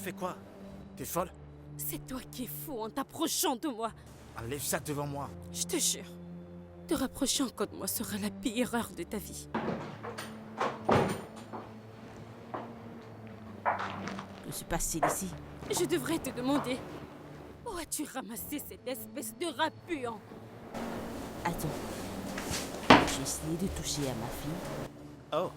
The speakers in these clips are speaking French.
fait quoi? T'es folle? C'est toi qui es fou en t'approchant de moi. Enlève ça devant moi. Je te jure, te rapprocher encore de moi sera la pire erreur de ta vie. Que se passe-t-il ici? Je devrais te demander, où as-tu ramassé cette espèce de rat puant? Attends. J'ai essayé de toucher à ma fille. Oh.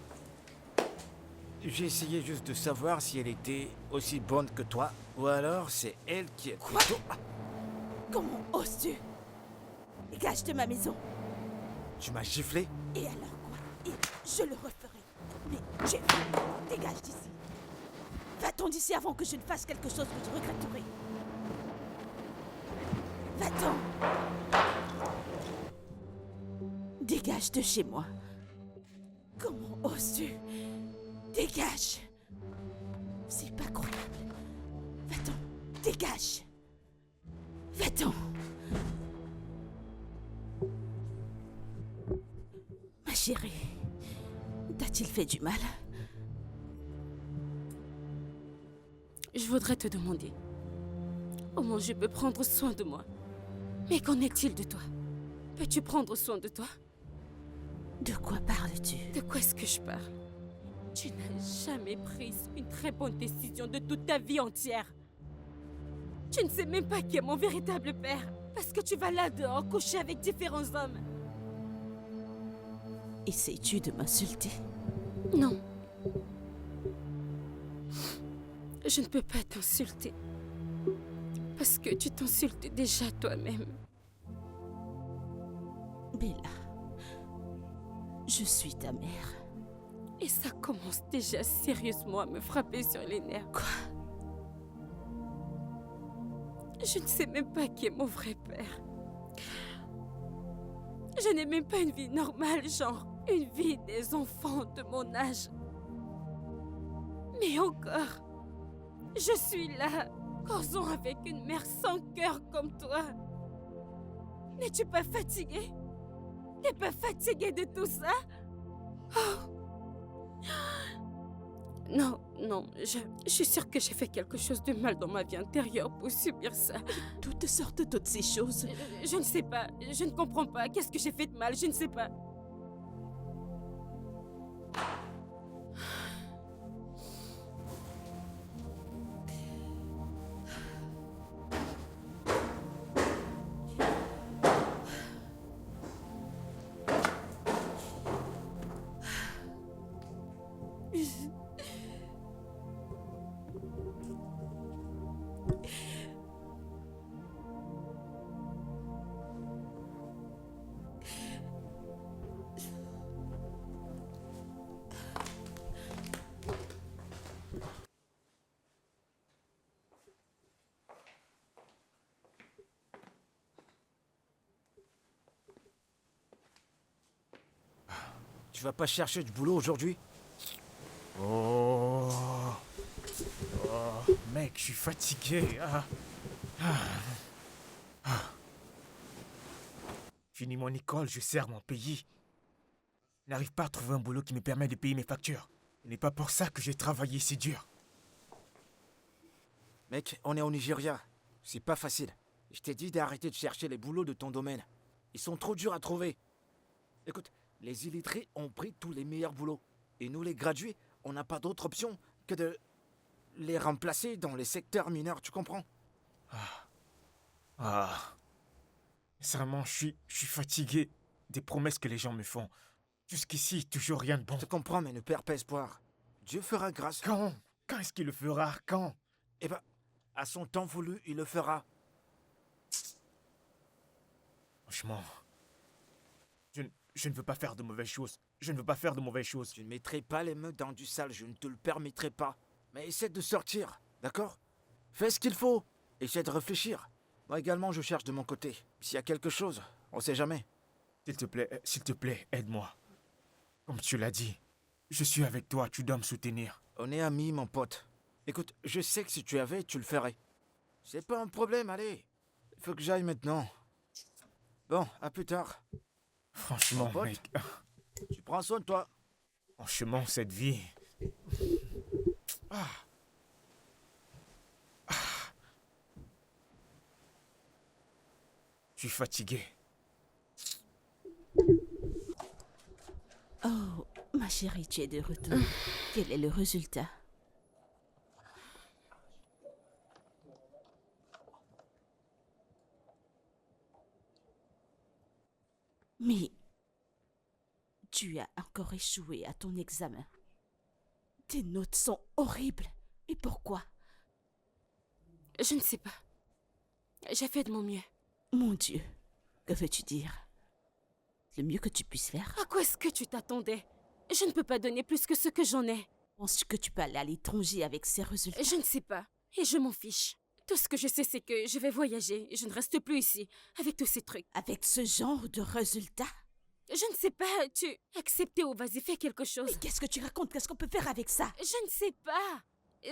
J'ai essayé juste de savoir si elle était aussi bonne que toi, ou alors c'est elle qui est Quoi? plutôt... Comment oses-tu? Dégage de ma maison. Tu m'as giflé? Et alors quoi? Et je le referai. Mais Jeff, dégage d'ici. Va-t'en d'ici avant que je ne fasse quelque chose que je regretterai. Va-t'en. Dégage de chez moi. Comment oses-tu? Dégage. C'est pas croyable. Va-t'en. Dégage. Va-t'en. Ma chérie, t'a-t-il fait du mal? Je voudrais te demander, comment je peux prendre soin de moi? Mais qu'en est-il de toi? Peux-tu prendre soin de toi? De quoi parles-tu? De quoi est-ce que je parle? Tu n'as jamais pris une très bonne décision de toute ta vie entière. Tu ne sais même pas qui est mon véritable père, parce que tu vas là dehors coucher avec différents hommes. Essaies-tu de m'insulter? Non. Je ne peux pas t'insulter. Parce que tu t'insultes déjà toi-même. Bella, je suis ta mère. Et ça commence déjà sérieusement à me frapper sur les nerfs. Quoi? Je ne sais même pas qui est mon vrai père. Je n'ai même pas une vie normale, genre une vie des enfants de mon âge. Mais encore, je suis là, causant avec une mère sans cœur comme toi. N'es-tu pas fatigué? T'es pas fatigué de tout ça? Oh. Non, non, je suis sûre que j'ai fait quelque chose de mal dans ma vie intérieure pour subir ça. Toutes sortes de toutes ces choses. Je ne sais pas, je ne comprends pas. Qu'est-ce que j'ai fait de mal? Je ne sais pas. Tu vas pas chercher du boulot aujourd'hui? Oh. Mec, je suis fatigué. Fini mon école, je sers mon pays. Je n'arrive pas à trouver un boulot qui me permet de payer mes factures. Ce n'est pas pour ça que j'ai travaillé si dur. Mec, on est au Nigeria. C'est pas facile. Je t'ai dit d'arrêter de chercher les boulots de ton domaine. Ils sont trop durs à trouver. Écoute, les illettrés ont pris tous les meilleurs boulots. Et nous, les gradués, on n'a pas d'autre option que de les remplacer dans les secteurs mineurs, tu comprends? Sincèrement, je suis fatigué des promesses que les gens me font. Jusqu'ici, toujours rien de bon. Je te comprends, mais ne perds pas espoir. Dieu fera grâce. Quand? Quand est-ce qu'il le fera? Quand? Eh ben, à son temps voulu, il le fera. Franchement, je ne veux pas faire de mauvaises choses. Je ne veux pas faire de mauvaises choses. Tu ne mettrais pas les mains dans du sale, je ne te le permettrai pas. Mais essaie de sortir, d'accord? Fais ce qu'il faut. Essaie de réfléchir. Moi également, je cherche de mon côté. S'il y a quelque chose, on sait jamais. S'il te plaît, aide-moi. Comme tu l'as dit, je suis avec toi, tu dois me soutenir. On est amis, mon pote. Écoute, je sais que si tu avais, tu le ferais. C'est pas un problème, allez. Il faut que j'aille maintenant. Bon, à plus tard. Franchement, Mon pote, mec. tu prends soin de toi. Franchement, cette vie... Je suis fatigué. Oh, ma chérie, tu es de retour. Quel est le résultat? Mais tu as encore échoué à ton examen. Tes notes sont horribles. Et pourquoi? Je ne sais pas. J'ai fait de mon mieux. Mon Dieu, que veux-tu dire? Le mieux que tu puisses faire? À quoi est-ce que tu t'attendais? Je ne peux pas donner plus que ce que j'en ai. Penses-tu que tu peux aller à l'étranger avec ces résultats? Je ne sais pas. Et je m'en fiche. Tout ce que je sais, c'est que je vais voyager. Je ne reste plus ici, avec tous ces trucs. Avec ce genre de résultats? Je ne sais pas. Tu... Accepter ou vas-y, fais quelque chose. Mais qu'est-ce que tu racontes? Qu'est-ce qu'on peut faire avec ça? Je ne sais pas.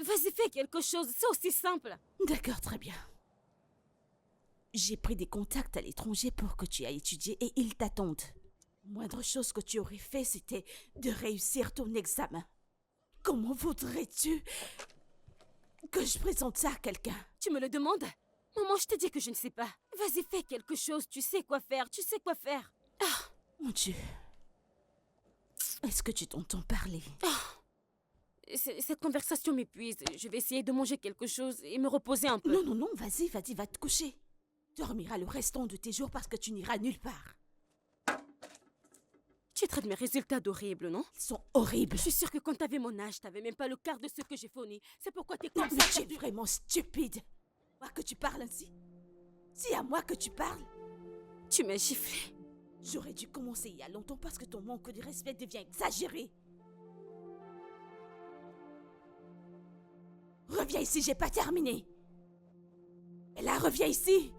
Vas-y, fais quelque chose. C'est aussi simple. D'accord, très bien. J'ai pris des contacts à l'étranger pour que tu ailles étudier et ils t'attendent. Moindre chose que tu aurais fait, c'était de réussir ton examen. Comment voudrais-tu que je présente ça à quelqu'un? Tu me le demandes? Maman, je te dis que je ne sais pas. Vas-y, fais quelque chose. Tu sais quoi faire. Tu sais quoi faire. Ah, Mon Dieu. Est-ce que tu t'entends parler? cette conversation m'épuise. Je vais essayer de manger quelque chose et me reposer un peu. Non, non, non, vas-y, va te coucher. Tu dormiras le restant de tes jours parce que tu n'iras nulle part. Tu traites mes résultats d'horribles, non? Ils sont horribles. Je suis sûre que quand t'avais mon âge, t'avais même pas le quart de ce que j'ai fourni. C'est pourquoi t'es comme Mais ça. tu es vraiment stupide. Moi que tu parles ainsi? C'est à moi que tu parles? Tu m'as giflé. J'aurais dû commencer il y a longtemps parce que ton manque de respect devient exagéré. Reviens ici, j'ai pas terminé. Et là, reviens ici.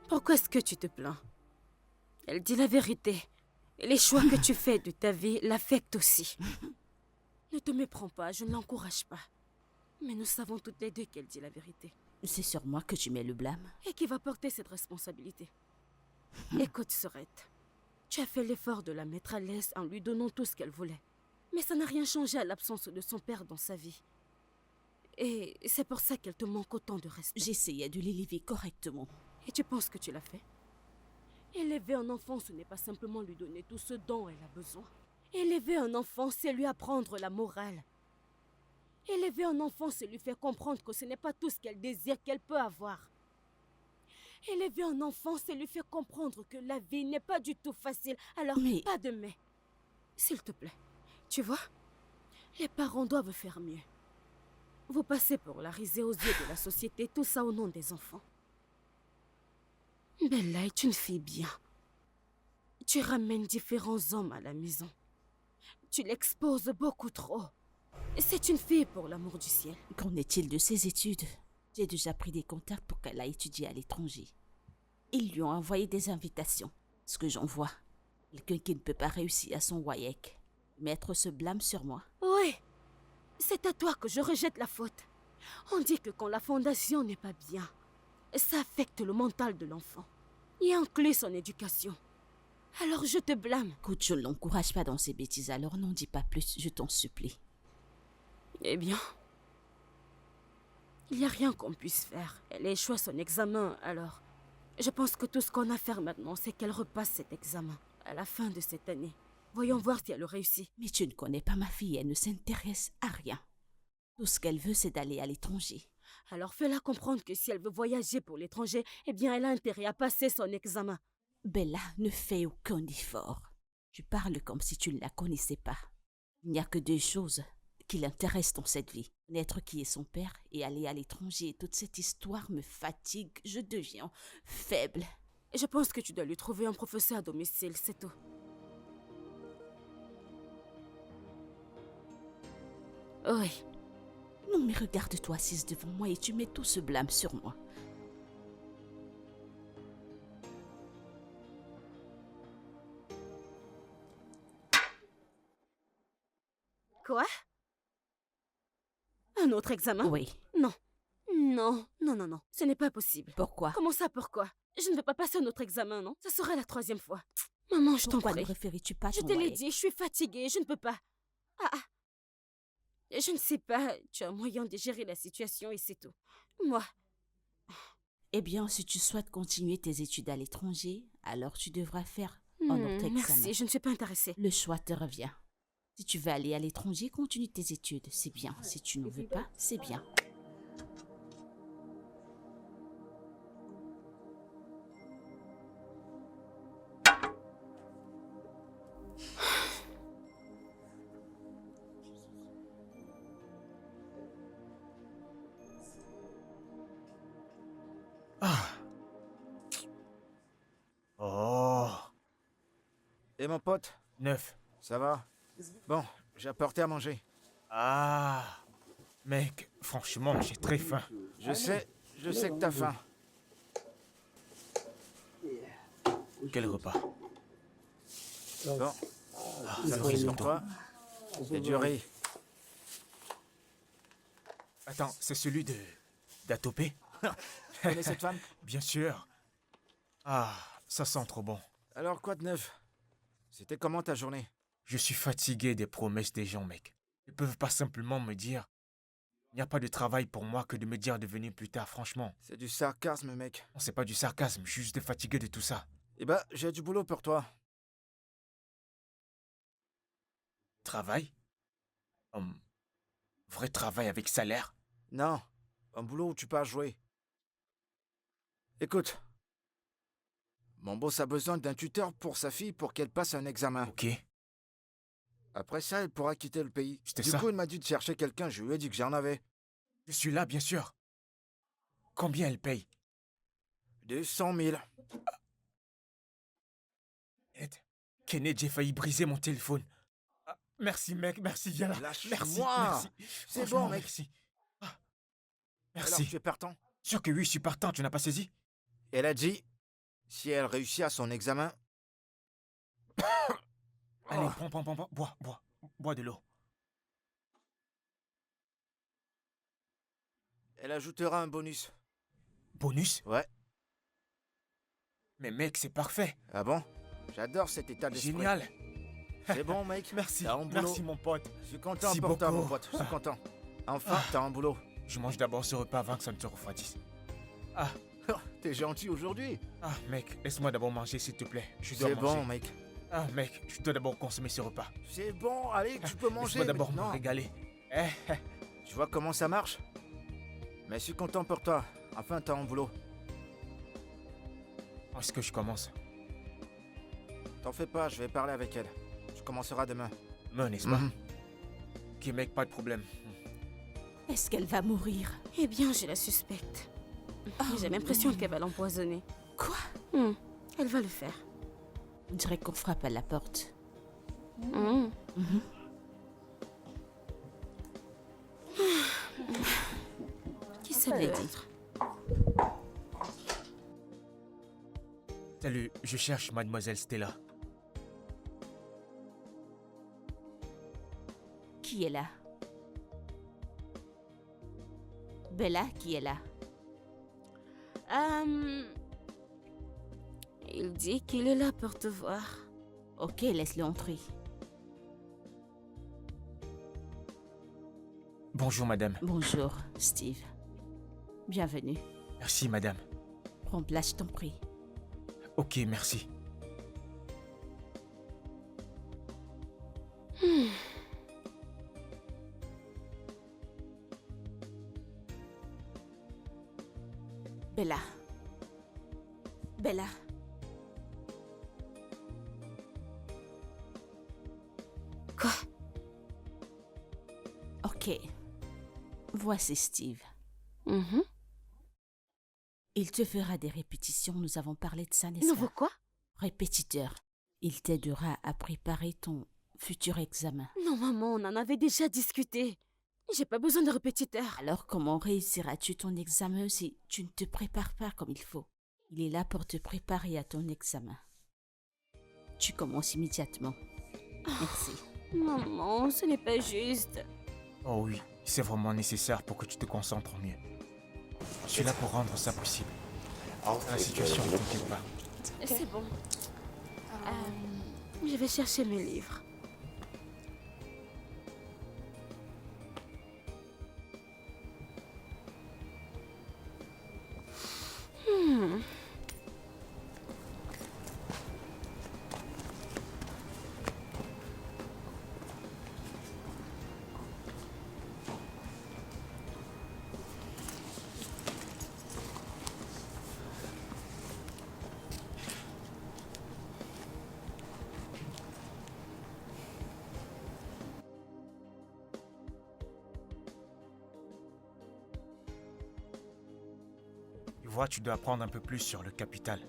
Pourquoi est-ce que tu te plains? Elle dit la vérité. Et les choix que tu fais de ta vie l'affectent aussi. Ne te méprends pas, je ne l'encourage pas. Mais nous savons toutes les deux qu'elle dit la vérité. C'est sur moi que tu mets le blâme. Et qui va porter cette responsabilité? Écoute, Sorette. Tu as fait l'effort de la mettre à l'aise en lui donnant tout ce qu'elle voulait. Mais ça n'a rien changé à l'absence de son père dans sa vie. Et c'est pour ça qu'elle te manque autant de respect. J'essayais de l'élever correctement. Et tu penses que tu l'as fait? Élever un enfant, ce n'est pas simplement lui donner tout ce dont elle a besoin. Élever un enfant, c'est lui apprendre la morale. Élever un enfant, c'est lui faire comprendre que ce n'est pas tout ce qu'elle désire qu'elle peut avoir. Élever un enfant, c'est lui faire comprendre que la vie n'est pas du tout facile. Alors, Mais- pas de mais. S'il te plaît. Tu vois, les parents doivent faire mieux. Vous passez pour la risée aux yeux de la société, tout ça au nom des enfants. Bella est une fille bien. Tu ramènes différents hommes à la maison. Tu l'exposes beaucoup trop. C'est une fille pour l'amour du ciel. Qu'en est-il de ses études? J'ai déjà pris des contacts pour qu'elle aille étudier à l'étranger. Ils lui ont envoyé des invitations. Ce que j'en vois, quelqu'un qui ne peut pas réussir à son WAEC. Mettre ce blâme sur moi. Oui, c'est à toi que je rejette la faute. On dit que quand la fondation n'est pas bien, ça affecte le mental de l'enfant et inclut son éducation. Alors je te blâme. Écoute, je ne l'encourage pas dans ses bêtises, alors n'en dis pas plus, je t'en supplie. Eh bien, il n'y a rien qu'on puisse faire. Elle a échoué son examen, alors je pense que tout ce qu'on a à faire maintenant, c'est qu'elle repasse cet examen à la fin de cette année. Voyons voir si elle réussit. Mais tu ne connais pas ma fille, elle ne s'intéresse à rien. Tout ce qu'elle veut, c'est d'aller à l'étranger. Alors fais-la comprendre que si elle veut voyager pour l'étranger, eh bien elle a intérêt à passer son examen. Bella ne fait aucun effort. Tu parles comme si tu ne la connaissais pas. Il n'y a que deux choses qui l'intéressent dans cette vie. Connaître qui est son père et aller à l'étranger. Toute cette histoire me fatigue, je deviens faible. Je pense que tu dois lui trouver un professeur à domicile, c'est tout. Oui. Non mais regarde-toi assise devant moi et tu mets tout ce blâme sur moi. Quoi? Un autre examen? Oui. Non. Non, non, non, non. Ce n'est pas possible. Pourquoi? Comment ça, pourquoi? Je ne veux pas passer un autre examen, non? Ce sera la 3e fois. Maman, je t'en Pourquoi prie. ne référais-tu pas à Je ton te l'ai WAEC? dit, je suis fatiguée, je ne peux pas. Ah, ah. Je ne sais pas, tu as un moyen de gérer la situation et c'est tout. Moi, Eh bien, si tu souhaites continuer tes études à l'étranger, alors tu devras faire un autre examen. merci, je ne suis pas intéressée. Le choix te revient. Si tu veux aller à l'étranger, continue tes études, c'est bien. Si tu ne veux pas, c'est bien. Ah. Oh. Et mon pote, 9. ça va? Bon, j'ai apporté à manger. Ah. Mec, franchement, j'ai très faim. Je sais que t'as faim. Quel repas? Bon, ça c'est c'est pour pour toi. C'est du riz. Attends, c'est celui de... d'Atopé? Tu connais cette femme? Bien sûr. Ah, ça sent trop bon. Alors quoi de neuf? C'était comment ta journée? Je suis fatigué des promesses des gens, mec. Ils peuvent pas simplement me dire... Il n'y a pas de travail pour moi que de me dire de venir plus tard, franchement. C'est du sarcasme, mec. Non, c'est pas du sarcasme, je suis juste fatigué de tout ça. Eh ben, j'ai du boulot pour toi. Travail? Vrai travail avec salaire? Non, un boulot où tu peux jouer. Écoute, mon boss a besoin d'un tuteur pour sa fille pour qu'elle passe un examen. Ok. Après ça, elle pourra quitter le pays. C'était Du ça. coup, il m'a dit de chercher quelqu'un, je lui ai dit que j'en avais. Je suis là, bien sûr. Combien elle paye? 200 000. Ed, Kenneth, j'ai failli briser mon téléphone. Ah, merci, mec, merci, viens là. Lâche-moi. Merci, merci. C'est Franchement, bon, mec. Merci. Ah, Alors, merci. tu es partant? Sûr que oui, je suis partant, tu n'as pas saisi? Elle a dit, si elle réussit à son examen... Allez, Oh. prends, bois de l'eau. Elle ajoutera un bonus. Bonus? Ouais. Mais mec, c'est parfait. Ah bon? J'adore cet état d'esprit. Génial. C'est bon, mec. Merci, T'as un boulot. merci mon pote. Je suis content Merci pour toi, mon beaucoup. pote. Je suis content. Enfin, t'as un boulot. Je mange d'abord ce repas avant que ça ne te refroidisse. Ah, T'es gentil aujourd'hui. ah, mec, laisse-moi d'abord manger, s'il te plaît. Je dois C'est manger. bon, mec. Ah, mec, je dois d'abord consommer ce repas. C'est bon, allez, tu peux manger. Laisse-moi d'abord me maintenant. régaler. Tu vois comment ça marche? Mais je suis content pour toi. Enfin, t'as un boulot. Est-ce que je commence? T'en fais pas, je vais parler avec elle. Tu commenceras demain. Non, n'est-ce pas? Mhm. Ok, mec, pas de problème. Est-ce qu'elle va mourir? Eh bien, je la suspecte. J'ai l'impression qu'elle va l'empoisonner. Quoi? Elle va le faire. On dirait qu'on frappe à la porte. Qui ça Je l'ai peut dit. être? Salut, je cherche mademoiselle Stella. Qui est là? Bella, qui est là? Il dit qu'il est là pour te voir. Ok, laisse-le entrer. Bonjour, madame. Bonjour, Steve. Bienvenue. Merci, madame. Prends place, je t'en prie. Ok, merci. Bella. Bella. Quoi? Ok. Voici Steve. Mhm. Il te fera des répétitions, nous avons parlé de ça, n'est-ce Nouveau pas? quoi? Répétiteur. Il t'aidera à préparer ton futur examen. Non, maman, on en avait déjà discuté. J'ai pas besoin de répétiteur. Alors comment réussiras-tu ton examen si tu ne te prépares pas comme il faut? Il est là pour te préparer à ton examen. Tu commences immédiatement. Merci. Maman, ce n'est pas juste. Oh oui, c'est vraiment nécessaire pour que tu te concentres mieux. Je suis là pour rendre ça possible. La situation, ne t'inquiète pas. C'est bon. Je vais chercher mes livres. Tu vois, tu dois apprendre un peu plus sur le capital.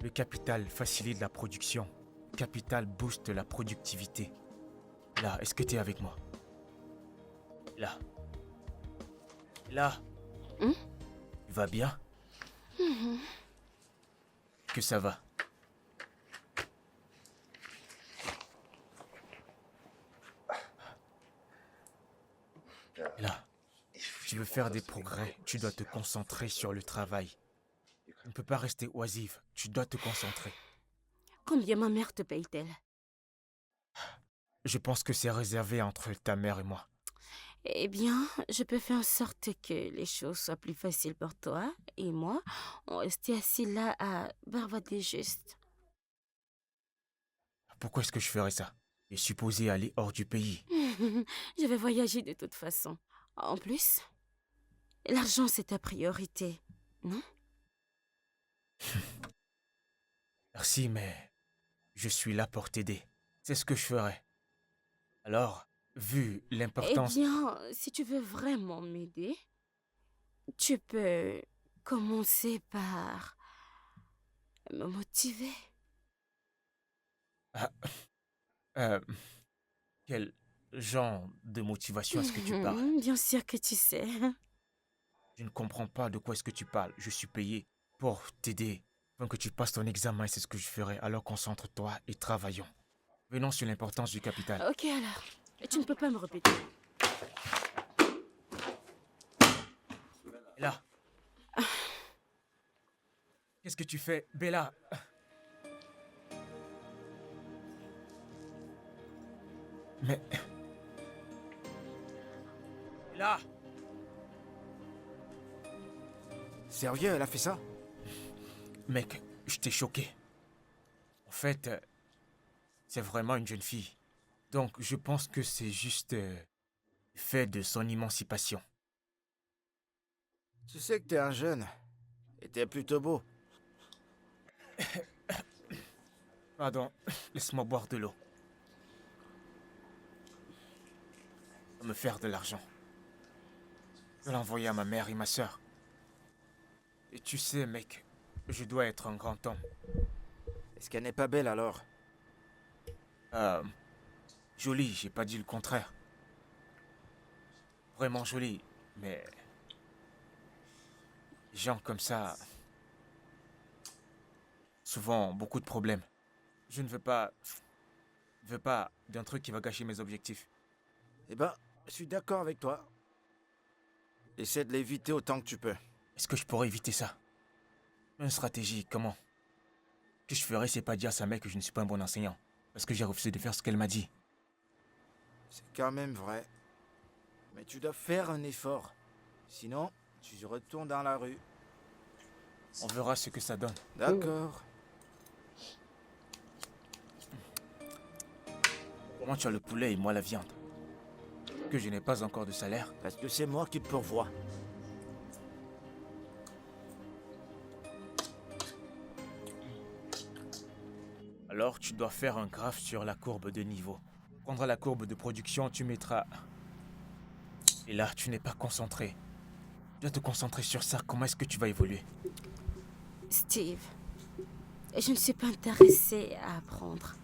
Le capital facilite la production. Le capital booste la productivité. Là, est-ce que tu es avec moi? Là. Là. Hmm? Tu vas bien? Que ça va? Là. Tu veux faire des progrès, tu dois te concentrer sur le travail. Tu ne peux pas rester oisive, tu dois te concentrer. Combien ma mère te paye-t-elle? Je pense que c'est réservé entre ta mère et moi. Eh bien, je peux faire en sorte que les choses soient plus faciles pour toi et moi. On restait assis là à barbader juste. Pourquoi est-ce que je ferais ça? Je suis supposé aller hors du pays. Je vais voyager de toute façon. En plus, l'argent c'est ta priorité, non? Merci, mais je suis là pour t'aider. C'est ce que je ferais. Alors, vu Eh l'importance... bien, si tu veux vraiment m'aider, tu peux commencer par me motiver. Euh, quel genre de motivation est-ce que tu parles? Bien sûr que tu sais. Je ne comprends pas de quoi est-ce que tu parles. Je suis payé pour t'aider. Avant que tu passes ton examen, c'est ce que je ferai. Alors concentre-toi et travaillons. Venons sur l'importance du capital. Ok alors, tu ne peux pas me répéter. Là. Qu'est-ce que tu fais, Bella? Mais... Là. Sérieux, elle a fait ça? Mec, je t'ai choqué. En fait, c'est vraiment une jeune fille. Donc, je pense que c'est juste fait de son émancipation. Tu sais que t'es un jeune. Et t'es plutôt beau. Pardon, laisse-moi boire de l'eau. Pour me faire de l'argent. Je vais l'envoyer à ma mère et ma sœur. Et tu sais, mec, je dois être un grand homme. Est-ce qu'elle n'est pas belle alors? Jolie, j'ai pas dit le contraire. Vraiment jolie, mais... Les gens comme ça... Souvent ont beaucoup de problèmes. Je ne veux pas... Je veux pas d'un truc qui va gâcher mes objectifs. Eh ben, je suis d'accord avec toi. Essaie de l'éviter autant que tu peux. Est-ce que je pourrais éviter ça? Une stratégie, comment? Ce que je ferais, c'est pas dire à sa mère que je ne suis pas un bon enseignant. Parce que j'ai refusé de faire ce qu'elle m'a dit. C'est quand même vrai. Mais tu dois faire un effort. Sinon, tu retournes dans la rue. On verra ce que ça donne. D'accord. Comment tu as le poulet et moi la viande? Que je n'ai pas encore de salaire. Parce que c'est moi qui te pourvois. Alors tu dois faire un graphe sur la courbe de niveau. Tu prendras la courbe de production, tu mettras... Et là, tu n'es pas concentré. Tu dois te concentrer sur ça. Comment est-ce que tu vas évoluer? Steve, je ne suis pas intéressée à apprendre.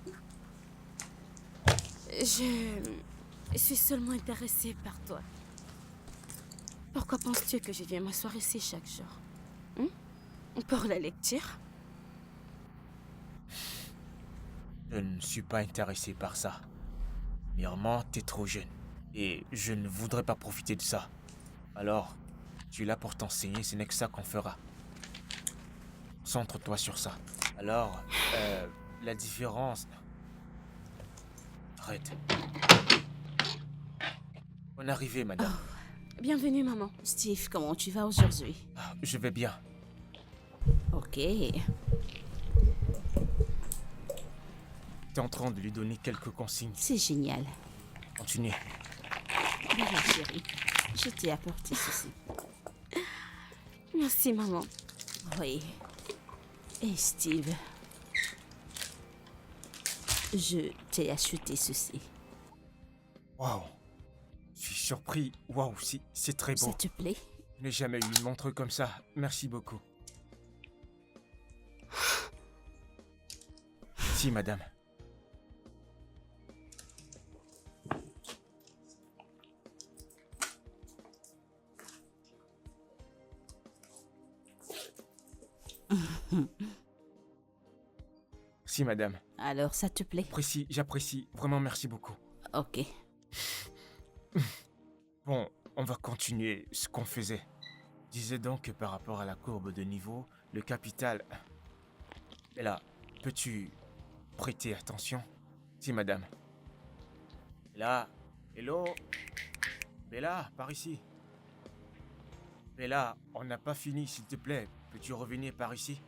Je suis seulement intéressée par toi. Pourquoi penses-tu que je viens m'asseoir ici chaque jour? Pour la lecture? Je ne suis pas intéressé par ça. Premièrement, t'es trop jeune. Et je ne voudrais pas profiter de ça. Alors, tu es là pour t'enseigner, ce n'est que ça qu'on fera. Concentre-toi sur ça. Alors, la différence... Arrête. Bonne arrivée, madame. Bienvenue, maman. Steve, comment tu vas aujourd'hui? Ah, je vais bien. Ok. T'es en train de lui donner quelques consignes. C'est génial. Continuez. Voilà, chérie. Je t'ai apporté ceci. Merci, maman. Oui. Et Steve, je t'ai acheté ceci. Waouh. Je suis surpris. Waouh, c'est très beau. Ça te plaît? Je n'ai jamais eu une montre comme ça. Merci beaucoup. Si, madame. Si, madame. Alors, ça te plaît? J'apprécie. Vraiment, merci beaucoup. Ok. Bon, on va continuer ce qu'on faisait. Disais donc que par rapport à la courbe de niveau, le capital... Et là, peux-tu prêter attention? Si, madame. Là, hello? Bella, par ici. Bella, on n'a pas fini, s'il te plaît. Peux-tu revenir par ici?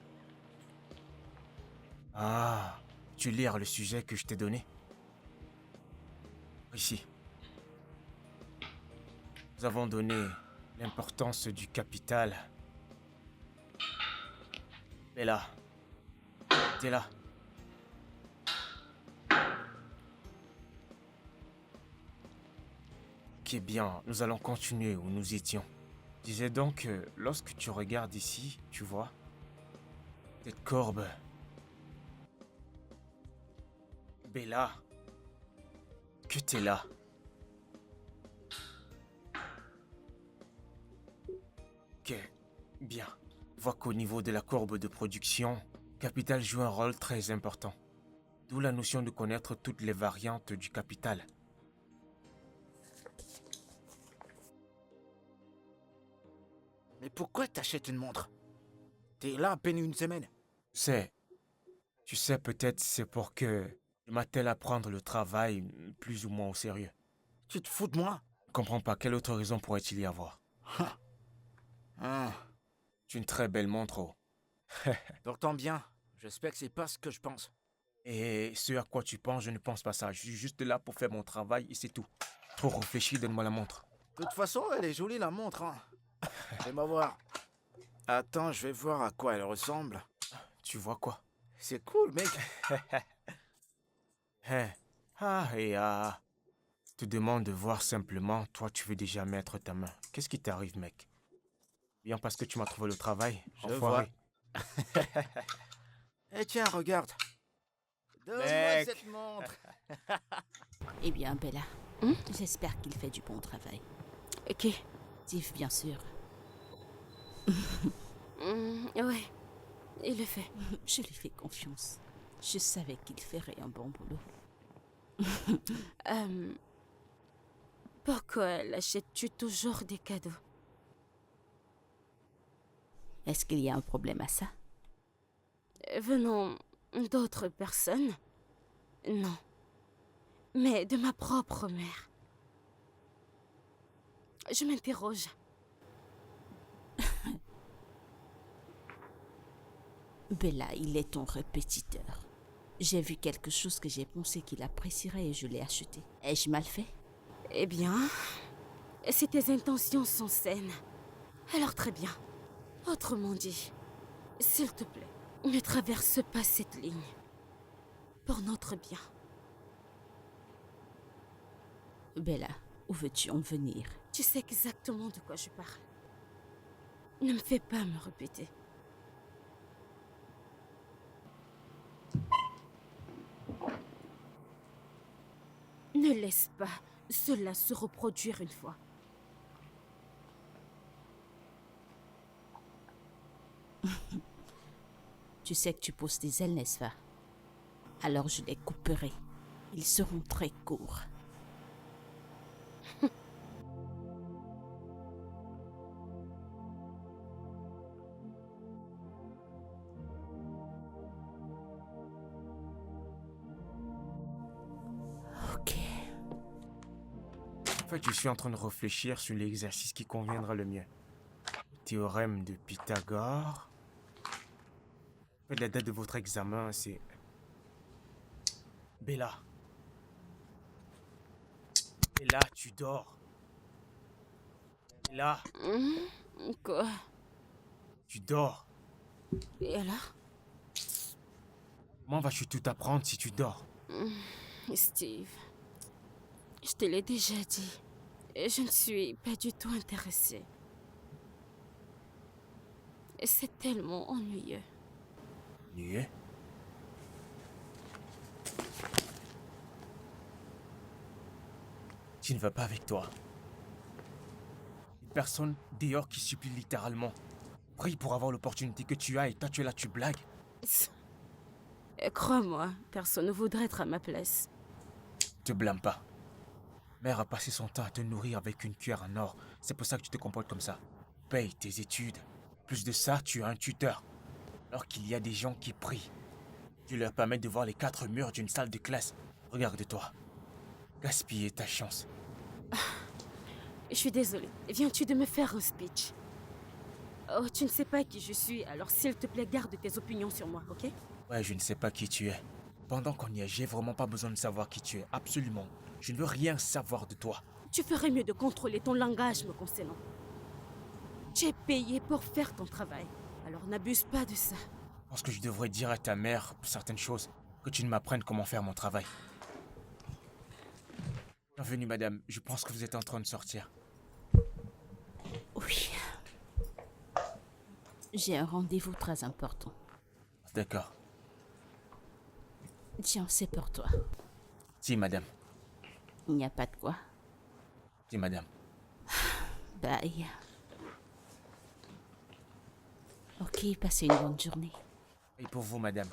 Ah, tu lire le sujet que je t'ai donné? Ici. Nous avons donné l'importance du capital. Bella, t'es là. Ok, bien, nous allons continuer où nous étions. Je disais donc que lorsque tu regardes ici, tu vois, cette courbe. Bella, que t'es là. Ok, bien. Vois qu'au niveau de la courbe de production, capital joue un rôle très important. D'où la notion de connaître toutes les variantes du capital. Mais pourquoi t'achètes une montre? T'es là à peine une semaine. Tu sais, peut-être c'est pour que je m'attelle à prendre le travail plus ou moins au sérieux. Tu te fous de moi? Je comprends pas, quelle autre raison pourrait-il y avoir? Ah, C'est une très belle montre, oh. pourtant bien. J'espère que c'est pas ce que je pense. Et ce à quoi tu penses, je ne pense pas ça. Je suis juste là pour faire mon travail et c'est tout. Trop réfléchi, donne-moi la montre. De toute façon, elle est jolie la montre, hein. Fais-moi voir. Attends, je vais voir à quoi elle ressemble. Tu vois quoi? C'est cool, mec. Te demande de voir simplement, toi tu veux déjà mettre ta main. Qu'est-ce qui t'arrive, mec? Bien parce que tu m'as trouvé le travail, Je enfoiré. Eh tiens, regarde. Donne-moi Mec. cette montre. Eh bien, Bella, j'espère qu'il fait du bon travail. Ok. Steve, bien sûr. Ouais, il le fait. Je lui fais confiance. Je savais qu'il ferait un bon boulot. Pourquoi l'achètes-tu toujours des cadeaux? Est-ce qu'il y a un problème à ça? Venant d'autres personnes? Non. Mais de ma propre mère. Je m'interroge. Bella, il est ton répétiteur. J'ai vu quelque chose que j'ai pensé qu'il apprécierait et je l'ai acheté. Ai-je mal fait? Eh bien, si tes intentions sont saines, alors très bien. Autrement dit, s'il te plaît, ne traverse pas cette ligne. Pour notre bien. Bella, où veux-tu en venir? Tu sais exactement de quoi je parle. Ne me fais pas me répéter. Ne laisse pas cela se reproduire une fois. Tu sais que tu poses des ailes, n'est-ce pas? Alors je les couperai. Ils seront très courts. Ok. En fait, je suis en train de réfléchir sur l'exercice qui conviendra le mieux. Théorème de Pythagore. En fait, la date de votre examen, c'est... Bella. Bella, tu dors. Bella, Quoi? tu dors. Et alors? Comment vas-tu tout apprendre si tu dors? Steve, je te l'ai déjà dit. Je ne suis pas du tout intéressée. C'est tellement ennuyeux. Nuée? Tu ne vas pas avec toi. Une personne dehors qui supplie littéralement. Prie pour avoir l'opportunité que tu as et toi tu es là, tu blagues. Crois-moi, personne ne voudrait être à ma place. Te blâme pas. Mère a passé son temps à te nourrir avec une cuillère en or. C'est pour ça que tu te comportes comme ça. Paye tes études. Plus de ça, tu as un tuteur. Alors qu'il y a des gens qui prient. Tu leur permets de voir les 4 murs d'une salle de classe. Regarde-toi. Gaspiller ta chance. Je suis désolée. Viens-tu de me faire un speech? Oh, tu ne sais pas qui je suis, alors s'il te plaît, garde tes opinions sur moi, ok? Ouais, je ne sais pas qui tu es. Pendant qu'on y est, j'ai vraiment pas besoin de savoir qui tu es. Absolument. Je ne veux rien savoir de toi. Tu ferais mieux de contrôler ton langage me concernant. Tu es payé pour faire ton travail, alors n'abuse pas de ça. Je pense que je devrais dire à ta mère certaines choses. Que tu ne m'apprennes comment faire mon travail. Bienvenue, madame. Je pense que vous êtes en train de sortir. Oui. J'ai un rendez-vous très important. D'accord. Tiens, c'est pour toi. Si, madame. Il n'y a pas de quoi. Si, madame. Bye. Ok, passez une bonne journée. Et pour vous, madame.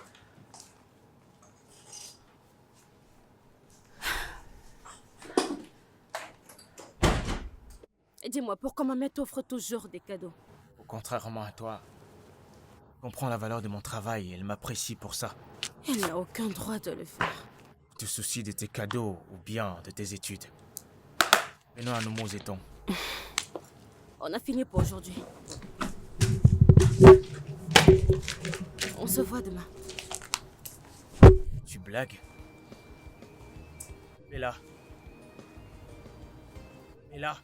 Dis-moi, pourquoi ma mère t'offre toujours des cadeaux? Contrairement à toi, je comprends la valeur de mon travail et elle m'apprécie pour ça. Elle n'a aucun droit de le faire. Tu te soucies de tes cadeaux ou bien de tes études. Venons à nos mots étons. On a fini pour aujourd'hui. On se voit demain. Tu blagues? Et là. Et là.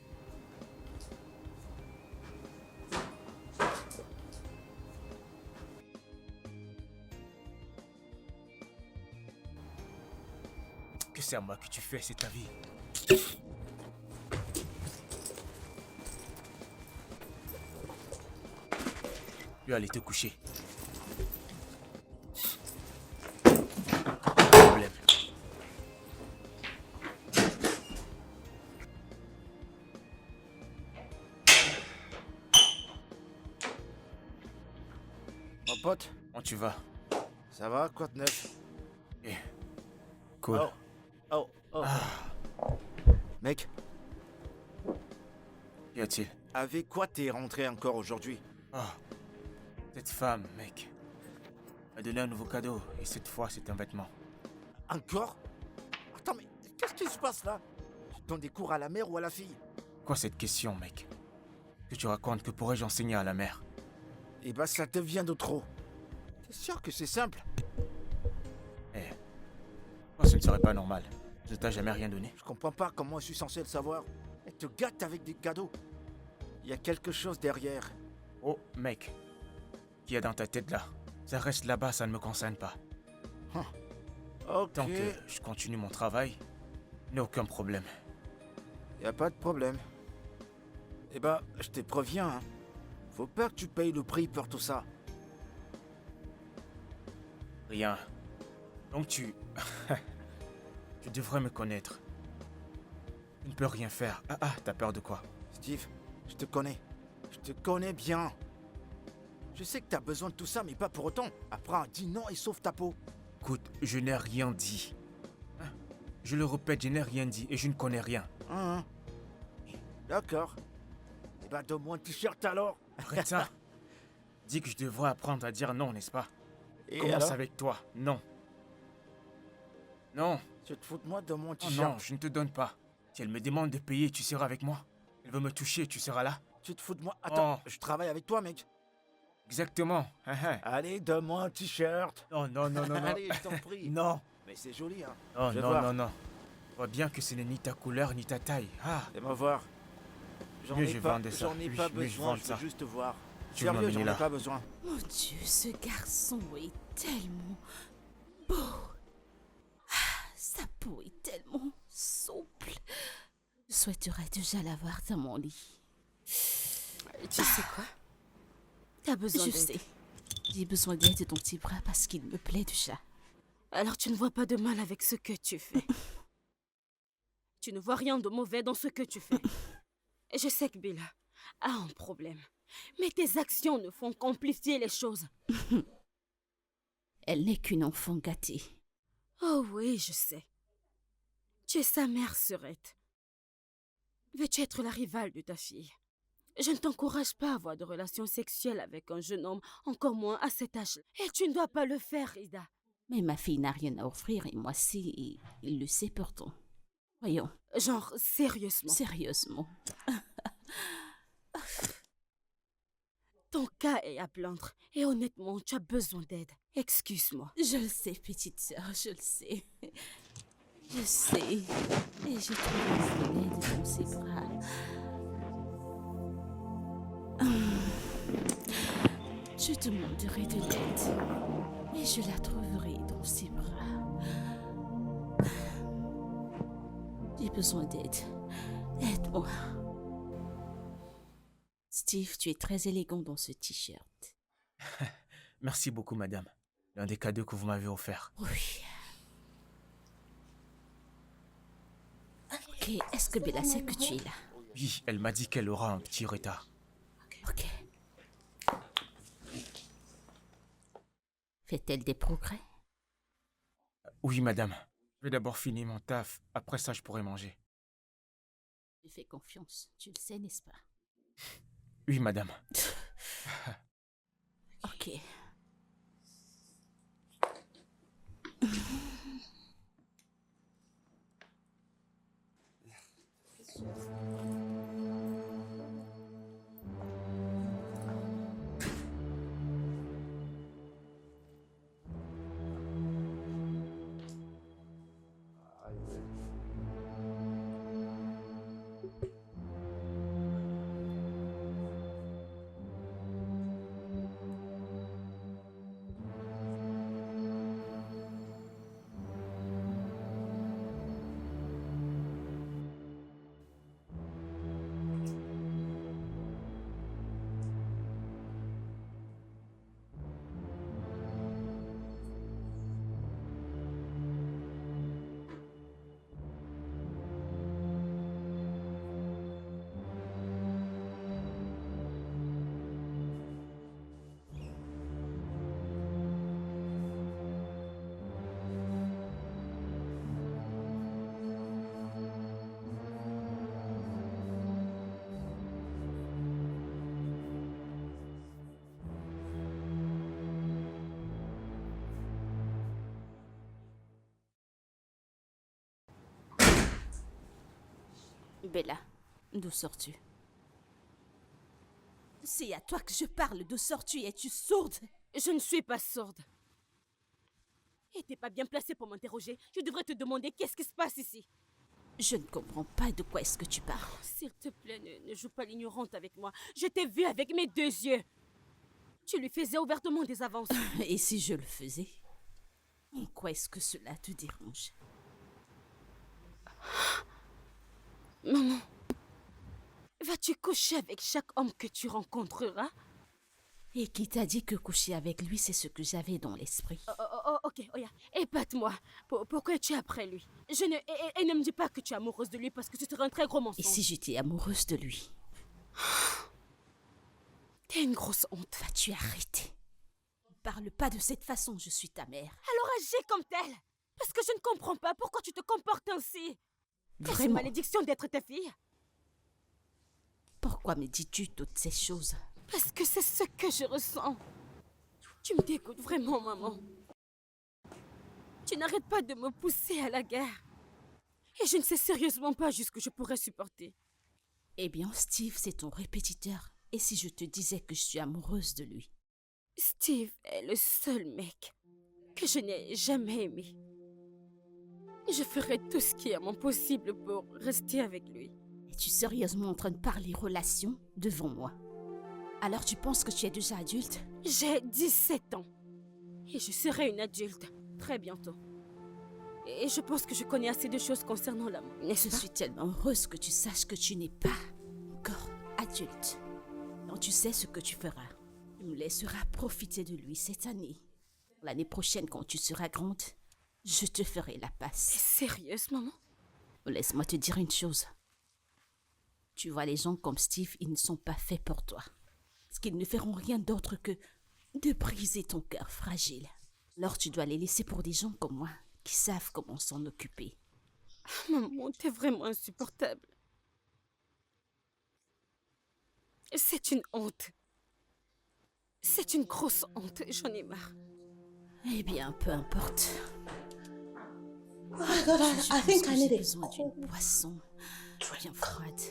Que c'est à moi que tu fais, c'est ta vie. Tu vas aller te coucher. Problème. Mon pote, Où tu vas? ça va? Quoi de neuf? Eh. Cool. Oh. Mec, Qu'y a-t-il? avec quoi t'es rentré encore aujourd'hui? Ah. Cette femme, mec, m'a donné un nouveau cadeau et cette fois c'est un vêtement. Encore? Attends, mais qu'est-ce qui se passe là? Tu donnes des cours à la mère ou à la fille? Quoi cette question, mec? Que tu racontes, que pourrais-je enseigner à la mère? Eh ben, ça devient de trop. T'es sûr que c'est simple? Eh. Moi, ce ne serait pas normal. Je t'ai jamais rien donné. Je comprends pas comment je suis censé le savoir. Elle te gâte avec des cadeaux. Il y a quelque chose derrière. Oh, mec. Qui est dans ta tête là? Ça reste là-bas, ça ne me concerne pas. Ok. Tant que je continue mon travail, il n'y a aucun problème. Y a pas de problème. Eh ben, je te préviens, hein. Faut pas que tu payes le prix pour tout ça. Rien. Donc tu... tu devrais me connaître. Tu ne peux rien faire. T'as peur de quoi? Steve, je te connais. Je te connais bien. Je sais que t'as besoin de tout ça, mais pas pour autant. Après, dis non et sauve ta peau. Écoute, je n'ai rien dit. Hein? Je le répète, je n'ai rien dit et je ne connais rien. Hein? D'accord. Eh ben, donne-moi un t-shirt alors. Arrête ça. Dis que je devrais apprendre à dire non, n'est-ce pas? Et Commence alors? avec toi. Non. Non. Tu te fous de moi, donne-moi un Oh t-shirt. non, je ne te donne pas. Si elle me demande de payer, tu seras avec moi. Elle veut me toucher, tu seras là. Tu te fous de moi. Attends, Oh. je travaille avec toi, mec. Exactement. Allez, donne-moi un t-shirt. Non, non, non, non, non. Allez, je t'en prie. Non. Mais c'est joli, hein. Oh Je vais non, voir. non, non. Je vois bien que ce n'est ni ta couleur ni ta taille. Fais-moi voir. J'en Mieux ai je pas, vendais ça. j'en ai Oui, pas mieux je besoin, vends je veux ça. juste te voir. Tu veux Sérieux, m'amener j'en ai là? pas besoin. Mon Dieu, ce garçon est tellement beau. Sa peau est tellement souple. Je souhaiterais déjà l'avoir dans mon lit. Tu sais quoi? T'as besoin Je d'aide. sais. J'ai besoin d'aide de ton petit bras parce qu'il me plaît déjà. Alors tu ne vois pas de mal avec ce que tu fais. Tu ne vois rien de mauvais dans ce que tu fais. Et je sais que Bella a un problème. Mais tes actions ne font qu'amplifier les choses. Elle n'est qu'une enfant gâtée. Oh oui, je sais. Tu es sa mère, Surette. Veux-tu être la rivale de ta fille? Je ne t'encourage pas à avoir de relations sexuelles avec un jeune homme, encore moins à cet âge. Et tu ne dois pas le faire, Ida. Mais ma fille n'a rien à offrir et moi si, et il le sait pourtant. Voyons, Genre, sérieusement. sérieusement. Ton cas est à plaindre. Et honnêtement, tu as besoin d'aide. Excuse-moi. Je le sais, petite sœur, je le sais. Je sais. Et j'ai trouvé l'aide dans ses bras. Je demanderai de l'aide. Et je la trouverai dans ses bras. J'ai besoin d'aide. Aide-moi. Steve, tu es très élégant dans ce t-shirt. Merci beaucoup, madame. L'un des cadeaux que vous m'avez offert. Oui. Ok, est-ce que Bella sait que tu es là? Oui, elle m'a dit qu'elle aura un petit retard. Ok. Fait-elle des progrès? Oui, madame. Je vais d'abord finir mon taf. Après ça, je pourrai manger. Je fais confiance, tu le sais, n'est-ce pas? Oui, madame. Ok. Bella, d'où sors-tu? C'est à toi que je parle, d'où sors-tu? Es-tu sourde? Je ne suis pas sourde. Et t'es pas bien placée pour m'interroger. Je devrais te demander qu'est-ce qui se passe ici. Je ne comprends pas de quoi est-ce que tu parles. S'il te plaît, ne joue pas l'ignorante avec moi. Je t'ai vue avec mes 2 yeux. Tu lui faisais ouvertement des avances. Et si je le faisais? En quoi est-ce que cela te dérange? Maman, vas-tu coucher avec chaque homme que tu rencontreras? Et qui t'a dit que coucher avec lui, c'est ce que j'avais dans l'esprit? Ok, Oya, épate-moi. Pourquoi tu es après lui? Et ne me dis pas que tu es amoureuse de lui parce que ce serait un très gros Et mensonge. si j'étais amoureuse de lui? T'es une grosse honte. Vas-tu arrêter? Ne parle pas de cette façon, je suis ta mère. Alors agis comme telle. Parce que je ne comprends pas pourquoi tu te comportes ainsi. Est-ce une Vraiment? malédiction d'être ta fille? Pourquoi me dis-tu toutes ces choses? Parce que c'est ce que je ressens. Tu me dégoûtes vraiment, maman. Tu n'arrêtes pas de me pousser à la guerre. Et je ne sais sérieusement pas jusqu'où je pourrais supporter. Eh bien, Steve, c'est ton répétiteur. Et si je te disais que je suis amoureuse de lui? Steve est le seul mec que je n'ai jamais aimé. Je ferai tout ce qui est à mon possible pour rester avec lui. Es-tu sérieusement en train de parler relation devant moi? Alors tu penses que tu es déjà adulte? J'ai 17 ans. Et je serai une adulte très bientôt. Et je pense que je connais assez de choses concernant l'amour, n'est-ce Je pas? suis tellement heureuse que tu saches que tu n'es pas encore adulte. Donc tu sais ce que tu feras. Tu me laisseras profiter de lui cette année. L'année prochaine, quand tu seras grande, je te ferai la T'es passe. sérieuse, maman? Laisse-moi te dire une chose. Tu vois, les gens comme Steve, ils ne sont pas faits pour toi. Parce qu'ils ne feront rien d'autre que de briser ton cœur fragile. Alors tu dois les laisser pour des gens comme moi, qui savent comment s'en occuper. Maman, t'es vraiment insupportable. C'est une honte. C'est une grosse honte, j'en ai marre. Eh bien, peu importe. Oh my god, Je I suppose think que I j'ai need a besoin d'une boisson bien froide.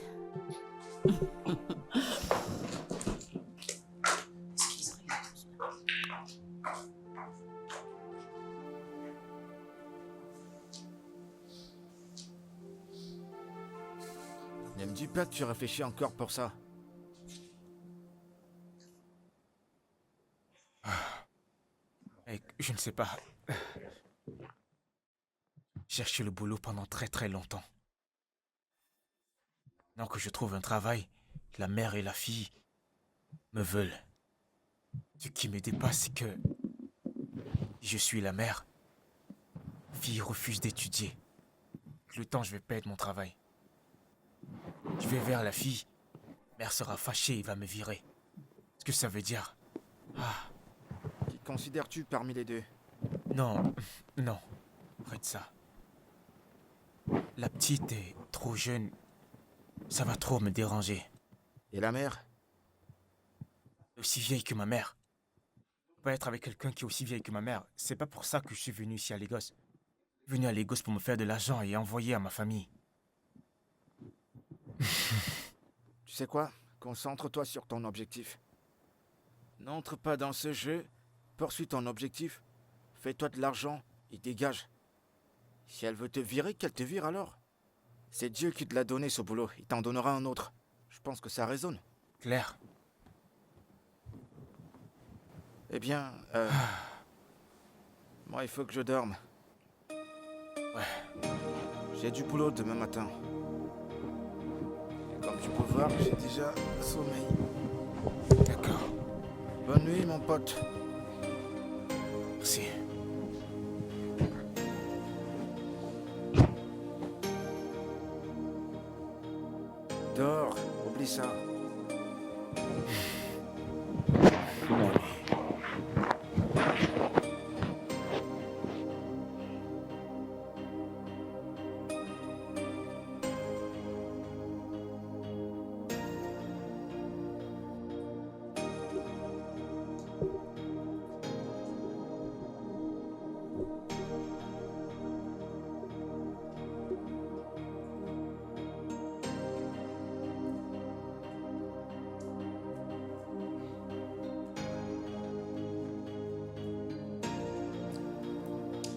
Ne me dis pas que tu réfléchis encore pour ça. Je ne sais pas. J'ai cherché le boulot pendant très longtemps. Maintenant que je trouve un travail, la mère et la fille me veulent. Ce qui me dépasse, c'est que je suis la mère. La fille refuse d'étudier. Avec le temps, je vais perdre mon travail. Je vais vers la fille. La mère sera fâchée et va me virer. Ce que ça veut dire? Ah, Qui considères-tu parmi les deux? non, non. Arrête ça. La petite est trop jeune. Ça va trop me déranger. Et la mère? Aussi vieille que ma mère. Je peux pas être avec quelqu'un qui est aussi vieille que ma mère. C'est pas pour ça que je suis venu ici à Lagos. Je suis venu à Lagos pour me faire de l'argent et envoyer à ma famille. Tu sais quoi? Concentre-toi sur ton objectif. N'entre pas dans ce jeu. Poursuis ton objectif. Fais-toi de l'argent et dégage. Si elle veut te virer, qu'elle te vire alors. C'est Dieu qui te l'a donné ce boulot. Il t'en donnera un autre. Je pense que ça résonne. Claire, Eh bien, moi, il faut que je dorme. ouais. J'ai du boulot demain matin. Et comme tu peux voir, j'ai déjà sommeil. D'accord. Bonne nuit, mon pote. Merci. Dors, oublie ça.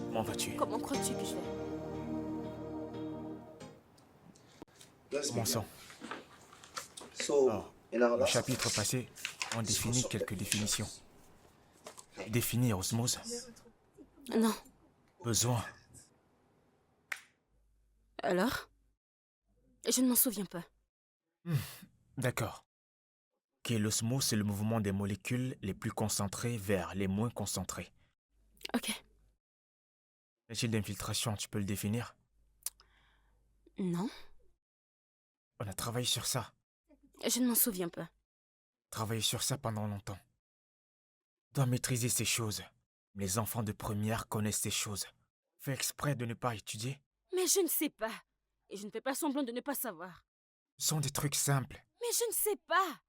Comment vas-tu? Comment crois-tu que je vais? Commençons. So, Alors, in our au last chapitre passé, on définit quelques définitions. Définir osmose, Non. besoin, Alors? Je ne m'en souviens pas. d'accord. Ok, l'osmose, c'est le mouvement des molécules les plus concentrées vers les moins concentrées. Ok. L'agile d'infiltration, tu peux le définir? Non. On a travaillé sur ça. Je ne m'en souviens pas. Travaillé sur ça pendant longtemps. Tu dois maîtriser ces choses. Les enfants de première connaissent ces choses. Fais exprès de ne pas étudier. Mais je ne sais pas. Et je ne fais pas semblant de ne pas savoir. Ce sont des trucs simples. Mais je ne sais pas.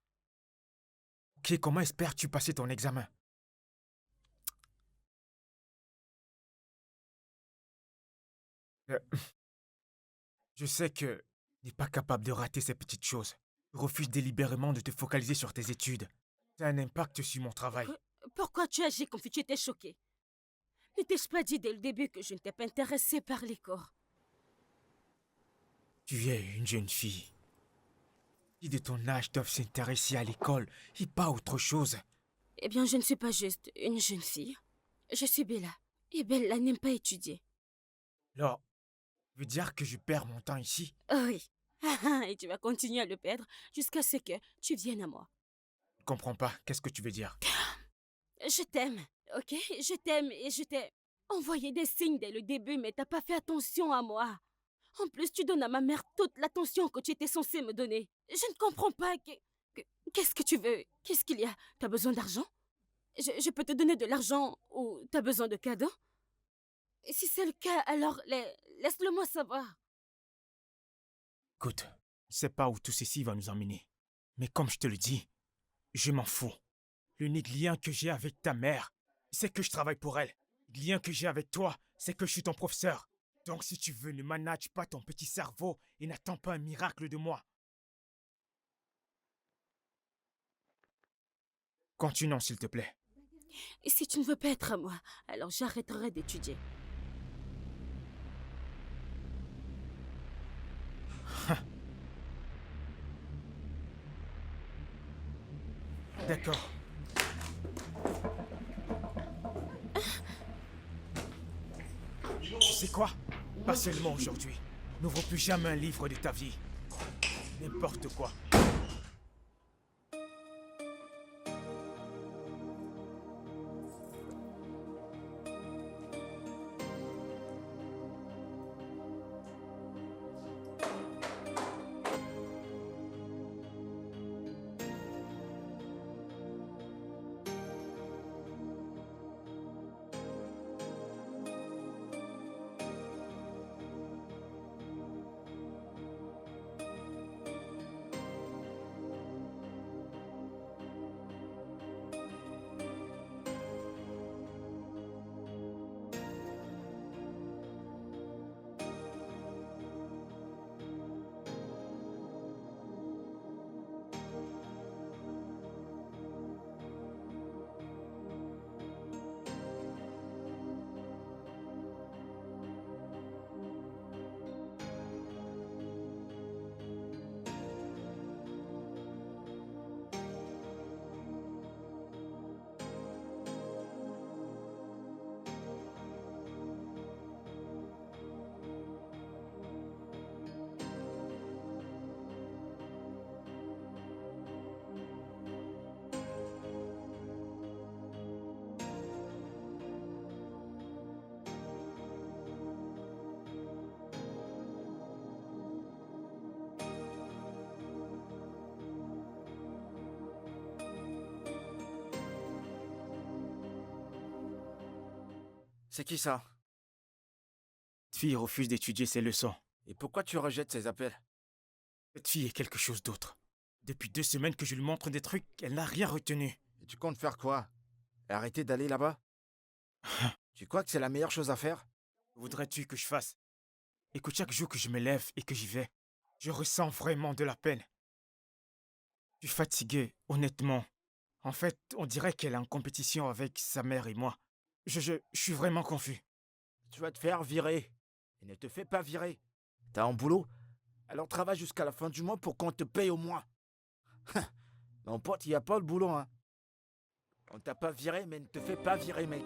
Ok, comment espères-tu passer ton examen? Je sais que tu n'es pas capable de rater ces petites choses. Tu refuses délibérément de te focaliser sur tes études. Ça a un impact sur mon travail. Pourquoi tu agis comme si tu étais choqué? Ne t'ai-je pas dit dès le début que je ne t'ai pas intéressée par les corps? Tu es une jeune fille. Qui de ton âge doivent s'intéresser à l'école et pas autre chose. Eh bien, je ne suis pas juste une jeune fille. Je suis Bella. Et Bella n'aime pas étudier. Alors, tu veux dire que je perds mon temps ici? Oh oui. Et tu vas continuer à le perdre jusqu'à ce que tu viennes à moi. Je comprends pas. Qu'est-ce que tu veux dire? Je t'aime, ok? Je t'aime et je t'ai... envoyé des signes dès le début, mais t'as pas fait attention à moi. En plus, tu donnes à ma mère toute l'attention que tu étais censée me donner. Je ne comprends pas. Qu'est-ce que tu veux? Qu'est-ce qu'il y a? T'as besoin d'argent? Je peux te donner de l'argent ou t'as besoin de cadeaux? Et si c'est le cas, alors laisse-le-moi savoir. Écoute, je sais pas où tout ceci va nous emmener. Mais comme je te le dis, je m'en fous. L'unique lien que j'ai avec ta mère, c'est que je travaille pour elle. Le lien que j'ai avec toi, c'est que je suis ton professeur. Donc si tu veux, ne manage pas ton petit cerveau et n'attends pas un miracle de moi. Continuons, s'il te plaît. Et si tu ne veux pas être à moi, alors j'arrêterai d'étudier. D'accord. Tu sais quoi? Pas seulement aujourd'hui. N'ouvre plus jamais un livre de ta vie. N'importe quoi. C'est qui ça? Cette fille refuse d'étudier ses leçons. Et pourquoi tu rejettes ses appels? Cette fille est quelque chose d'autre. Depuis 2 semaines que je lui montre des trucs, elle n'a rien retenu. Et tu comptes faire quoi? Arrêter d'aller là-bas? Tu crois que c'est la meilleure chose à faire? Voudrais-tu que je fasse? Écoute, chaque jour que je me lève et que j'y vais, je ressens vraiment de la peine. Je suis fatigué, honnêtement. En fait, on dirait qu'elle est en compétition avec sa mère et moi. Je suis vraiment confus. Tu vas te faire virer. Et ne te fais pas virer. T'as un boulot? Alors travaille jusqu'à la fin du mois pour qu'on te paye au moins. Mon pote, il n'y a pas le boulot, hein. On t'a pas viré, mais ne te fais pas virer, mec.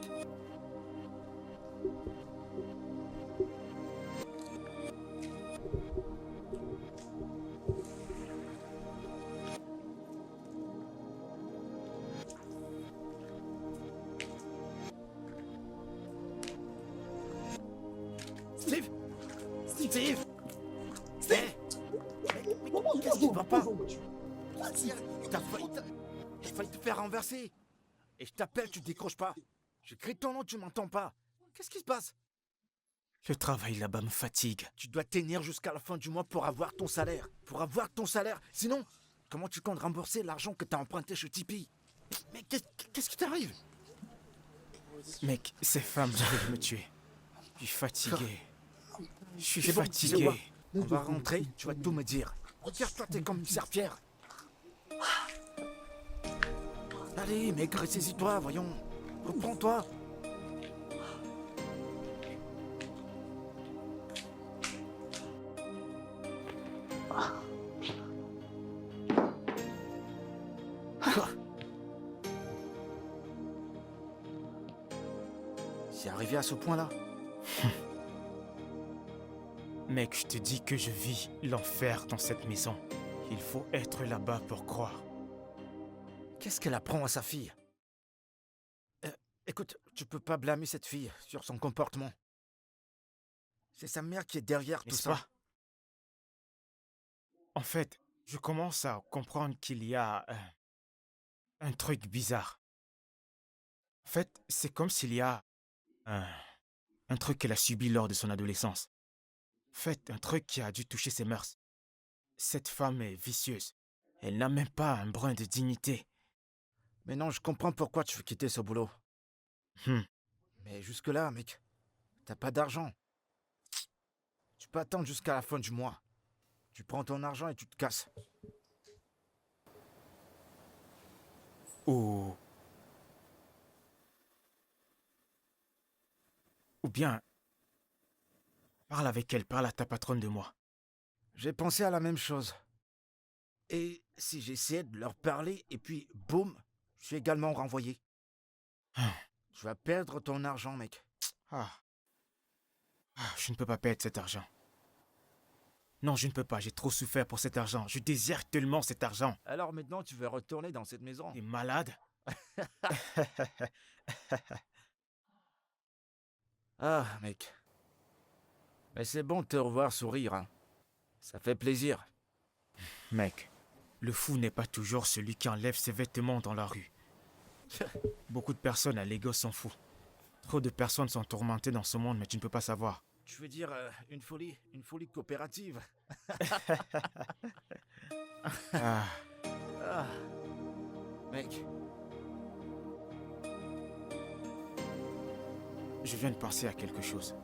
Steve! Steve! Steve! Mais qu'est-ce qui va pas? J'ai failli te faire renverser. Et je t'appelle, tu décroches pas. Je crie ton nom, tu m'entends pas. Qu'est-ce qui se passe? Le travail là-bas me fatigue. Tu dois tenir jusqu'à la fin du mois pour avoir ton salaire. Pour avoir ton salaire. Sinon, comment tu comptes rembourser l'argent que t'as emprunté chez Tipeee? Mais qu'est-ce qui t'arrive? Mec, ces femmes veulent me tuer. Je suis fatigué. Je suis C'est bon, fatigué. tu sais quoi? On va rentrer, tu vas tout me dire. Regarde-toi, t'es comme une serpillère. Allez, mec, ressaisis-toi, voyons. Reprends-toi. C'est arrivé à ce point-là. Mec, je te dis que je vis l'enfer dans cette maison. Il faut être là-bas pour croire. Qu'est-ce qu'elle apprend à sa fille? Écoute, tu peux pas blâmer cette fille sur son comportement. C'est sa mère qui est derrière tout N'est-ce ça. pas? En fait, je commence à comprendre qu'il y a un truc bizarre. En fait, c'est comme s'il y a un, un truc qu'elle a subi lors de son adolescence. En fait, un truc qui a dû toucher ses mœurs. Cette femme est vicieuse. Elle n'a même pas un brin de dignité. Mais non, je comprends pourquoi tu veux quitter ce boulot. Hmm. Mais jusque-là, mec, t'as pas d'argent. Tu peux attendre jusqu'à la fin du mois. Tu prends ton argent et tu te casses. Ou... Ou bien... Parle avec elle, parle à ta patronne de moi. J'ai pensé à la même chose. Et si j'essayais de leur parler et puis boum, je suis également renvoyé. Ah. Tu vas perdre ton argent, mec. Je ne peux pas perdre cet argent. Non, je ne peux pas, j'ai trop souffert pour cet argent. Je désire tellement cet argent. Alors maintenant, tu veux retourner dans cette maison. T'es malade? Ah, mec. Mais c'est bon de te revoir sourire, hein. Ça fait plaisir. Mec, le fou n'est pas toujours celui qui enlève ses vêtements dans la rue. Beaucoup de personnes à Lagos s'en foutent. Trop de personnes sont tourmentées dans ce monde, mais tu ne peux pas savoir. Tu veux dire une folie coopérative. Ah, Ah, mec, je viens de penser à quelque chose.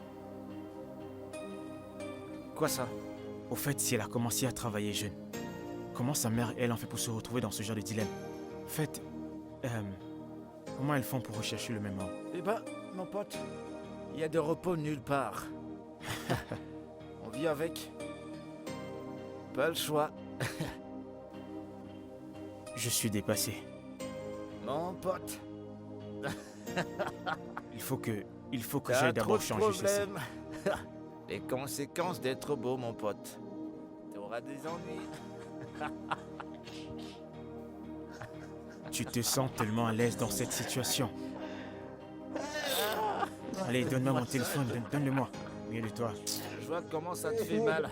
quoi ça? Au fait, si elle a commencé à travailler jeune, comment sa mère, elle, en fait pour se retrouver dans ce genre de dilemme? En fait, comment elles font pour rechercher le même homme? Eh ben, mon pote, il y a de repos nulle part. On vit avec. Pas le choix. Je suis dépassé. Mon pote, Il faut que t'as j'aille trop d'abord de changer ceci. problèmes. Les conséquences d'être beau, mon pote. T'auras des ennuis. Tu te sens tellement à l'aise dans cette situation. Allez, donne-moi mon téléphone, donne-le-moi. Mieux de toi. Je vois comment ça te fait mal.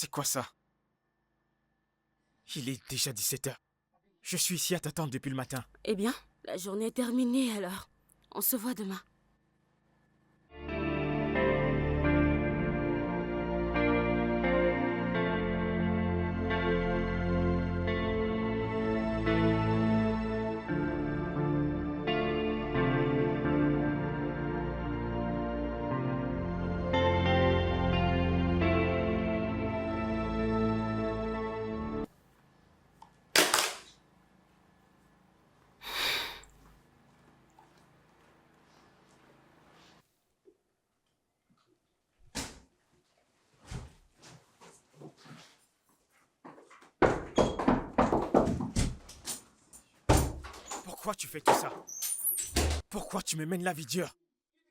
C'est quoi ça? Il est déjà 17h. Je suis ici à t'attendre depuis le matin. Eh bien, la journée est terminée alors. On se voit demain. Pourquoi tu fais tout ça? Pourquoi tu me mènes la vie dure?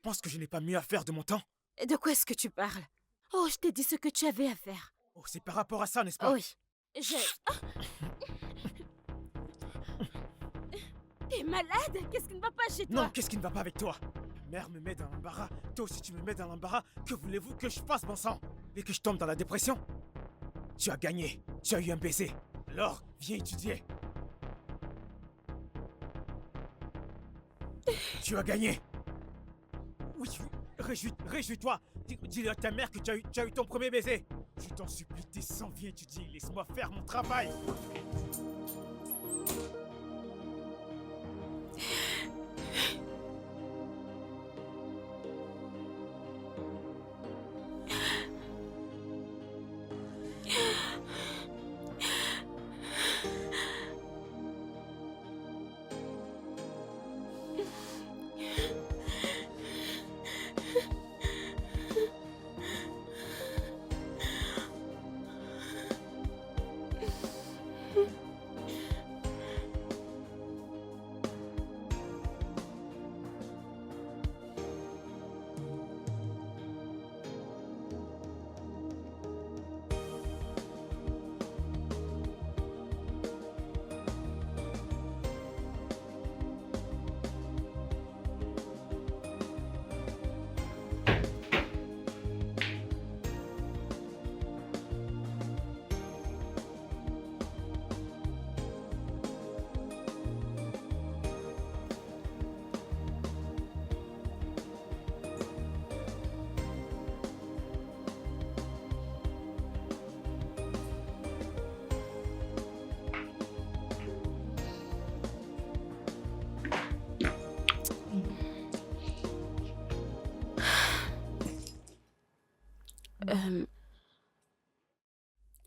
Penses que je n'ai pas mieux à faire de mon temps? Et de quoi est-ce que tu parles? Oh, je t'ai dit ce que tu avais à faire. Oh, c'est par rapport à ça, n'est-ce pas? Oui. Ah. T'es malade? Qu'est-ce qui ne va pas chez toi? Non, qu'est-ce qui ne va pas avec toi? Ma mère me met dans l'embarras, toi aussi tu me mets dans l'embarras. Que voulez-vous que je fasse, bon sang? Et que je tombe dans la dépression? Tu as gagné, tu as eu un baiser. Alors, viens étudier. Tu as gagné. Oui, réjouis-toi. Dis à ta mère que tu as eu ton premier baiser. Je t'en supplie, descends, viens étudier. Laisse-moi faire mon travail.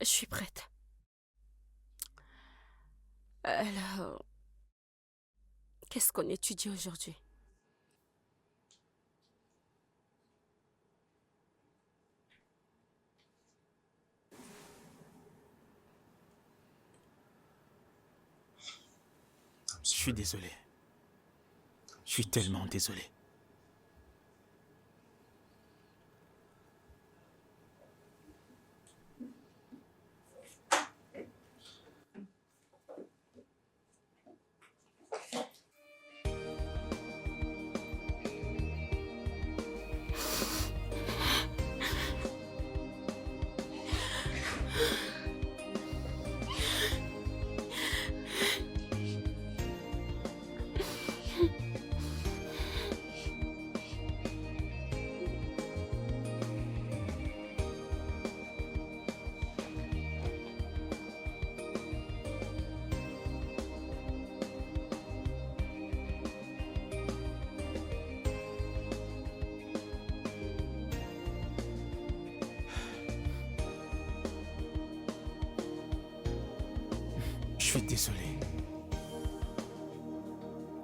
Je suis prête. Alors, qu'est-ce qu'on étudie aujourd'hui? Je suis désolé. Je suis tellement désolé. Je suis désolé.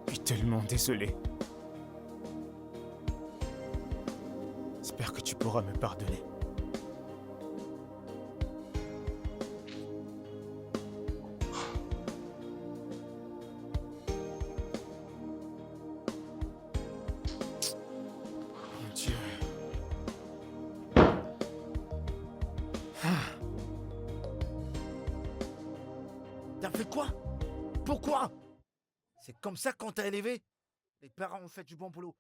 Je suis tellement désolé. J'espère que tu pourras me pardonner. Mon Dieu. T'as fait quoi? Pourquoi? C'est comme ça qu'on t'a élevé? Les parents ont fait du bon boulot.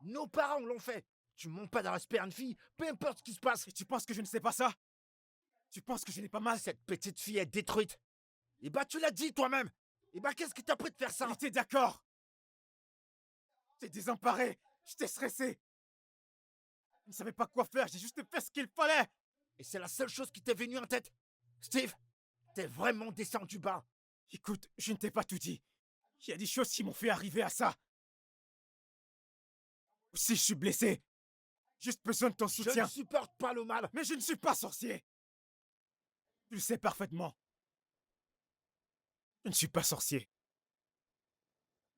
Nos parents l'ont fait. Tu montes pas dans la une fille, peu importe ce qui se passe. Et tu penses que je ne sais pas ça? Tu penses que je n'ai pas mal? Cette petite fille est détruite. Et bah tu l'as dit toi-même. Et bah qu'est-ce qui t'a pris de faire ça? J'étais d'accord. T'es désemparé. J'étais stressé. Je ne savais pas quoi faire, j'ai juste fait ce qu'il fallait. Et c'est la seule chose qui t'est venue en tête? Steve, t'es vraiment descendu bas. Écoute, je ne t'ai pas tout dit. Il y a des choses qui m'ont fait arriver à ça. Si je suis blessé, juste besoin de ton Je soutien. ne supporte pas le mal. Mais je ne suis pas sorcier. Tu le sais parfaitement. Je ne suis pas sorcier.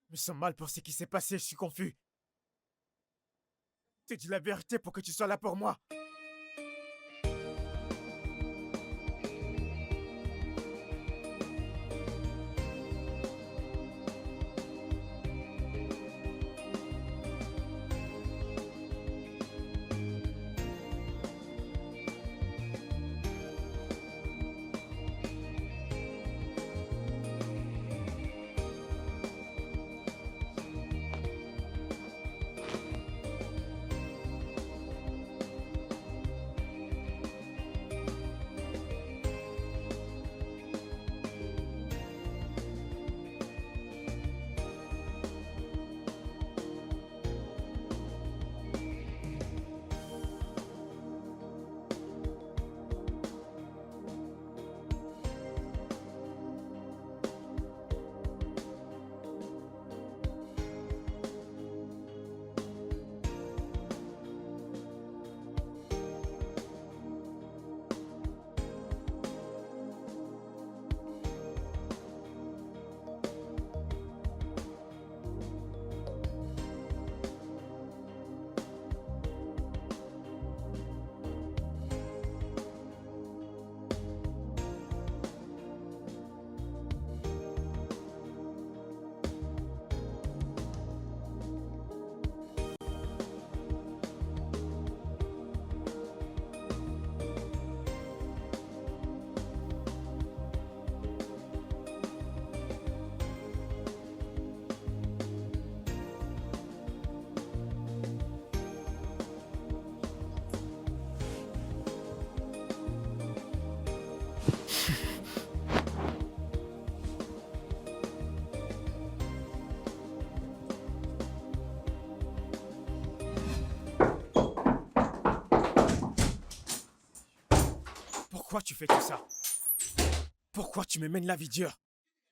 Je me sens mal pour ce qui s'est passé, je suis confus. T'as dit la vérité pour que tu sois là pour moi. Pourquoi tu fais tout ça? Pourquoi tu me mènes la vie dure?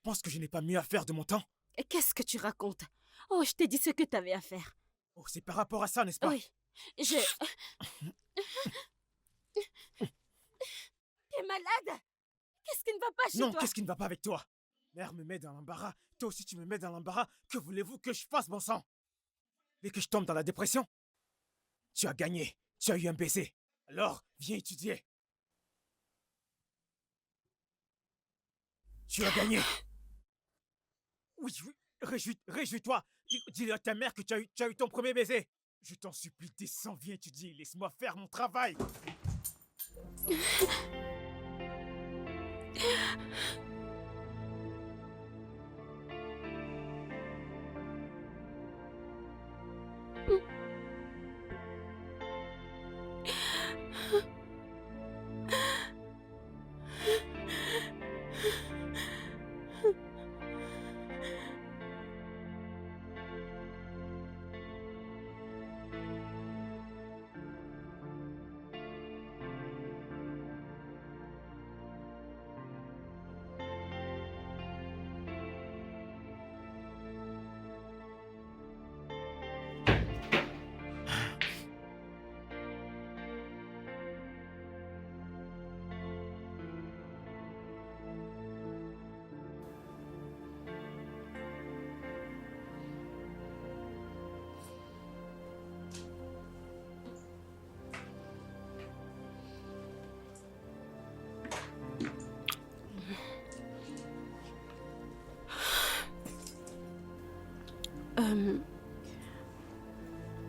Penses que je n'ai pas mieux à faire de mon temps? Et qu'est-ce que tu racontes? Oh, je t'ai dit ce que t'avais à faire. Oh, c'est par rapport à ça, n'est-ce pas? Oui, je... T'es malade? Qu'est-ce qui ne va pas chez Non, toi? qu'est-ce qui ne va pas avec toi? Mère me met dans l'embarras, toi aussi tu me mets dans l'embarras. Que voulez-vous que je fasse, bon sang? Et que je tombe dans la dépression? Tu as gagné, tu as eu un baiser. Alors, viens étudier. Tu as gagné. Oui, oui, réjouis-toi. Dis à ta mère que tu as eu ton premier baiser. Je t'en supplie, descends, viens étudier. Laisse-moi faire mon travail.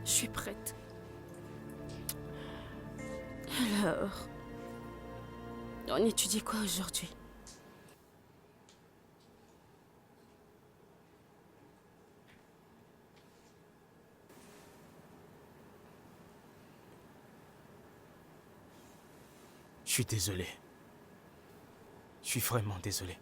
Je suis prête. Alors, on étudie quoi aujourd'hui? Je suis désolé. suis vraiment désolé.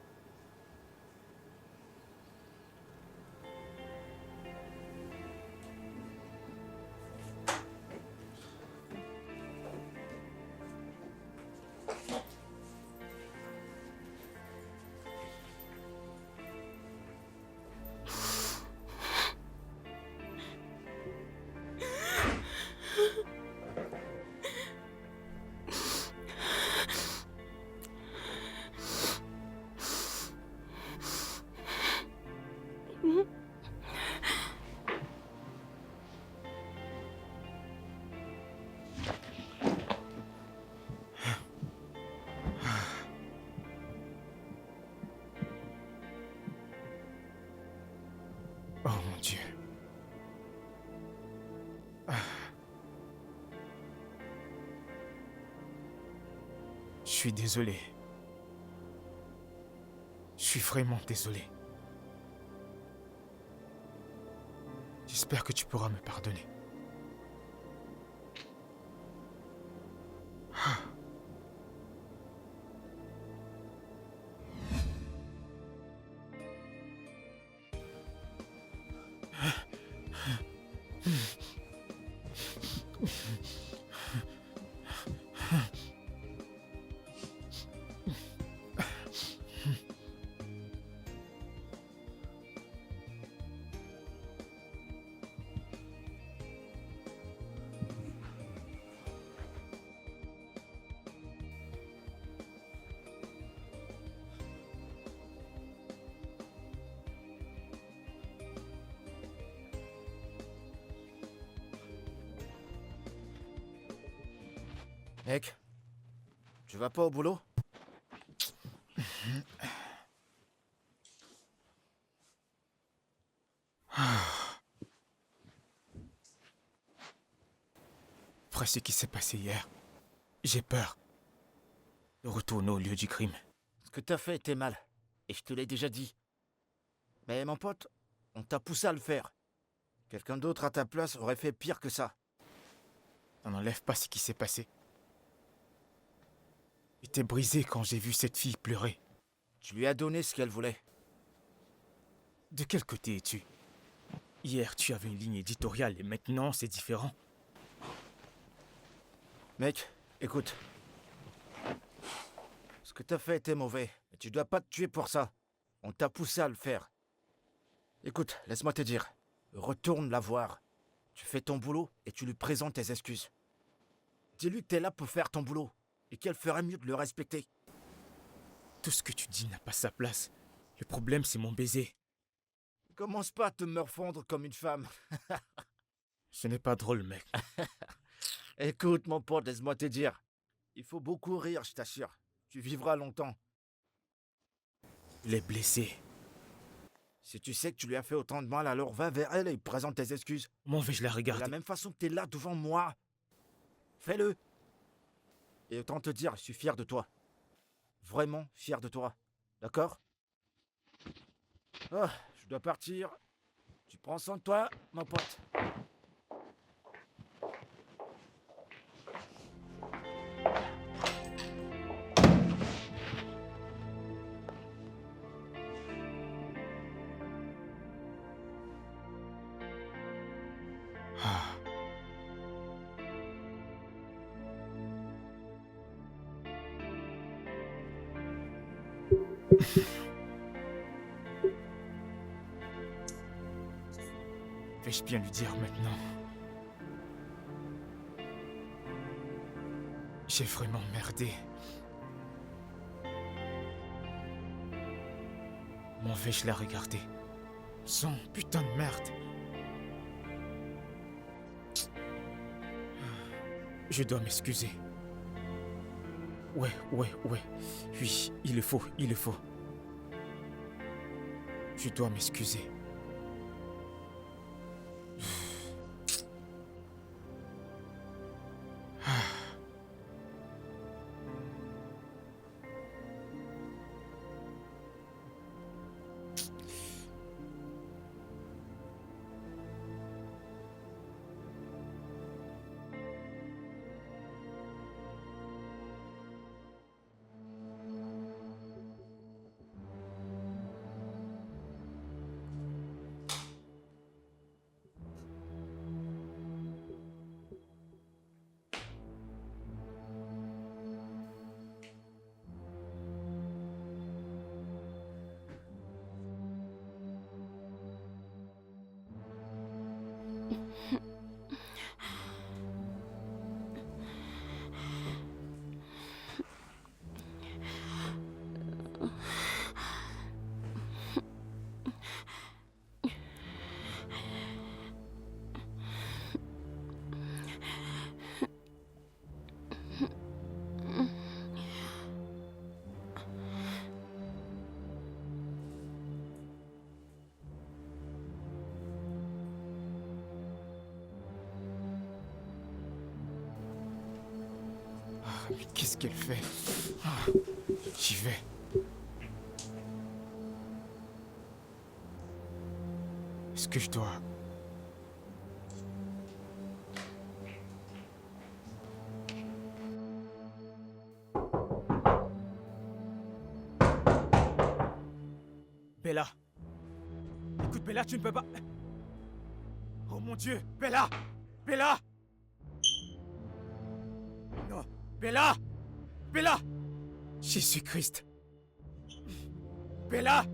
Oh mon Dieu. Je suis désolé. Je suis vraiment désolé. J'espère que tu pourras me pardonner. Mec, tu vas pas au boulot? Après ce qui s'est passé hier, j'ai peur de retourner au lieu du crime. Ce que t'as fait était mal, et je te l'ai déjà dit. Mais mon pote, on t'a poussé à le faire. Quelqu'un d'autre à ta place aurait fait pire que ça. Ça n'enlève pas ce qui s'est passé. J'étais brisé quand j'ai vu cette fille pleurer. Tu lui as donné ce qu'elle voulait. De quel côté es-tu? Hier, tu avais une ligne éditoriale et maintenant, c'est différent. Mec, écoute. Ce que t'as fait était mauvais, mais tu dois pas te tuer pour ça. On t'a poussé à le faire. Écoute, laisse-moi te dire. Retourne la voir. Tu fais ton boulot et tu lui présentes tes excuses. Dis-lui que t'es là pour faire ton boulot et qu'elle ferait mieux de le respecter. Tout ce que tu dis n'a pas sa place. Le problème, c'est mon baiser. Commence pas à te morfondre comme une femme. Ce n'est pas drôle, mec. Écoute, mon pote, laisse-moi te dire. Il faut beaucoup rire, je t'assure. Tu vivras longtemps. Il est blessé. Si tu sais que tu lui as fait autant de mal, alors va vers elle et présente tes excuses. Comment vais-je la De regarder? la même façon que t'es là devant moi. Fais-le. Et autant te dire, je suis fier de toi. Vraiment fier de toi. D'accord? Ah, je dois partir. Tu prends soin de toi, mon pote. Ah. Vais-je bien lui dire maintenant? J'ai vraiment merdé. Comment vais-je la regarder? Son putain de merde. Je dois m'excuser. Ouais. Oui, il le faut. Je dois m'excuser. mais qu'est-ce qu'elle fait? J'y vais. Est-ce que je dois... Bella. Écoute, Bella, tu ne peux pas... Oh mon Dieu, Bella! Bella! Non, Bella! Bella! Jésus-Christ! Bella!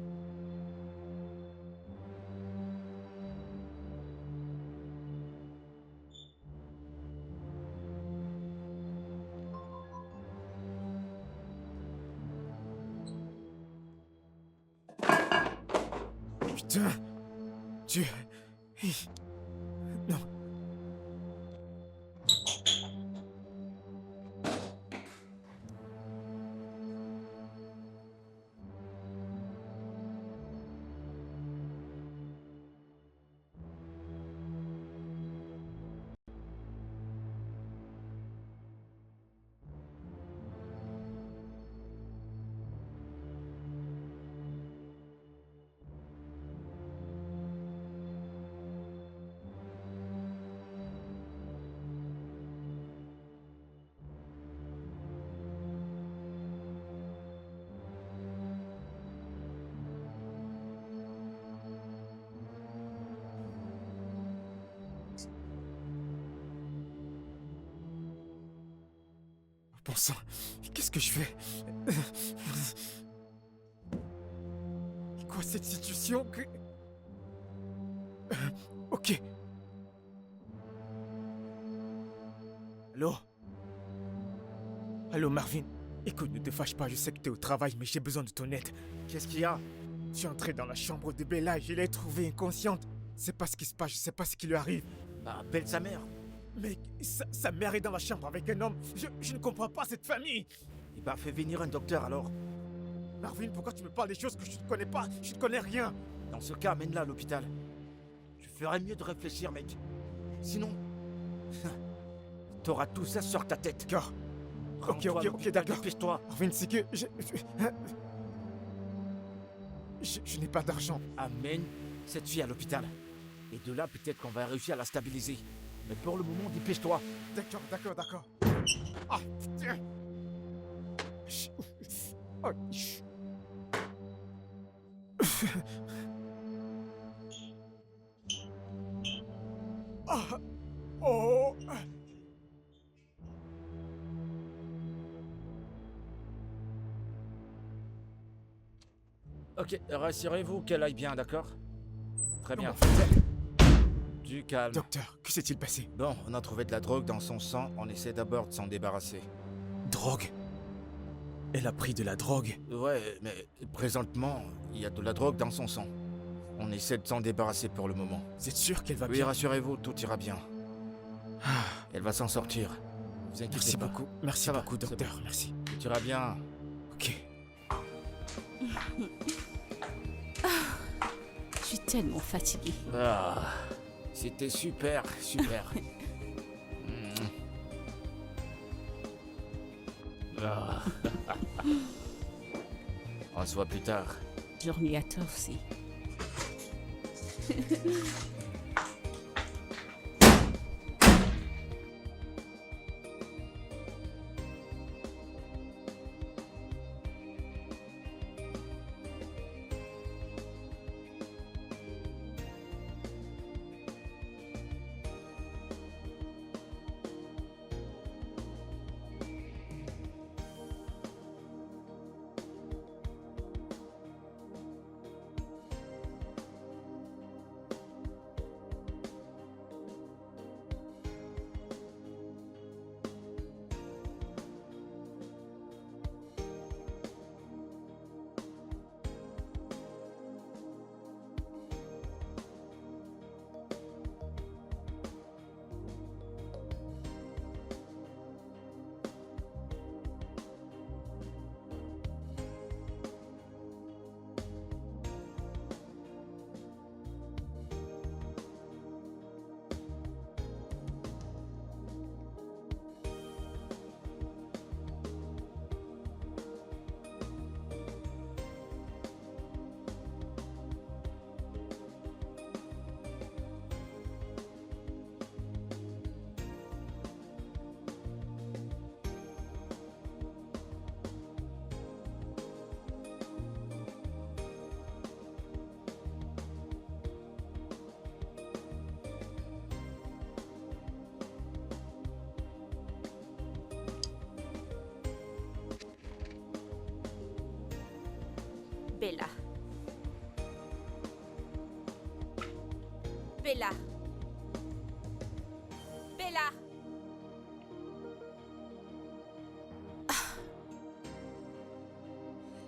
Putain! Dieu! Non! Bon sang, qu'est-ce que je fais? Quoi cette situation que... Ok. Allô? Allô Marvin? Écoute, ne te fâche pas, je sais que t'es au travail, mais j'ai besoin de ton aide. Qu'est-ce qu'il y a? Je suis entré dans la chambre de Bella et je l'ai trouvée inconsciente. Je sais pas ce qui se passe, je sais pas ce qui lui arrive. Bah, appelle sa mère. Mais sa mère est dans la chambre avec un homme. Je ne comprends pas cette famille. Et bah, fais venir un docteur alors. Marvin, pourquoi tu me parles des choses que je ne connais pas? Je ne connais rien. Dans ce cas, amène-la à l'hôpital. Tu ferais mieux de réfléchir, mec. Sinon... T'auras tout ça sur ta tête. D'accord. Ok, Rends-toi à l'hôpital, d'accord. dépêche-toi. Marvin, c'est que... Je n'ai pas d'argent. Amène cette fille à l'hôpital. Et de là, peut-être qu'on va réussir à la stabiliser. Mais pour le moment, dépêche-toi. D'accord. Ah, putain. Oh, chut. Ah, oh. Ok, rassurez-vous qu'elle aille bien, d'accord? Très bien. Comment fait-elle? Du calme. Docteur, que s'est-il passé? Bon, on a trouvé de la drogue dans son sang. On essaie d'abord de s'en débarrasser. Drogue? Elle a pris de la drogue? Ouais, mais présentement, il y a de la drogue dans son sang. On essaie de s'en débarrasser pour le moment. Vous êtes sûr qu'elle va Oui, bien? rassurez-vous, tout ira bien. Ah, Elle va s'en sortir. Vous inquiétez merci pas. beaucoup. Merci Ça va, beaucoup, c'est docteur. bon. Merci. Tout ira bien. Ok. Je suis tellement fatiguée. Ah, c'était super. Ah. On se voit plus tard. Journée à toi aussi. Bella. Bella. Bella.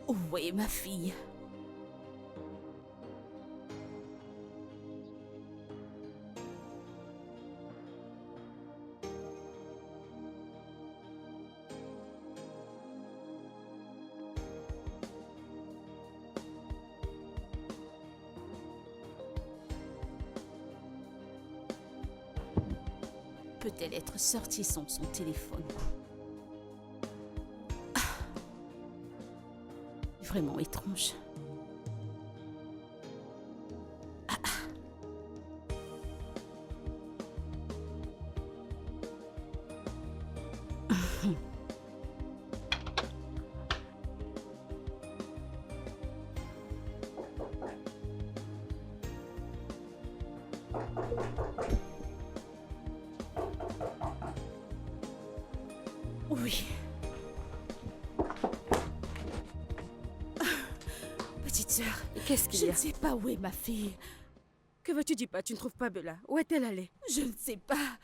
Où est ma fille? Peut-elle être sortie sans son téléphone? Vraiment étrange. Oui. Petite sœur, Qu'est-ce qu'il je y ne a? sais pas où est ma fille. Que veux-tu dire pas? Tu ne trouves pas Bella? Où est-elle allée? Je ne sais pas.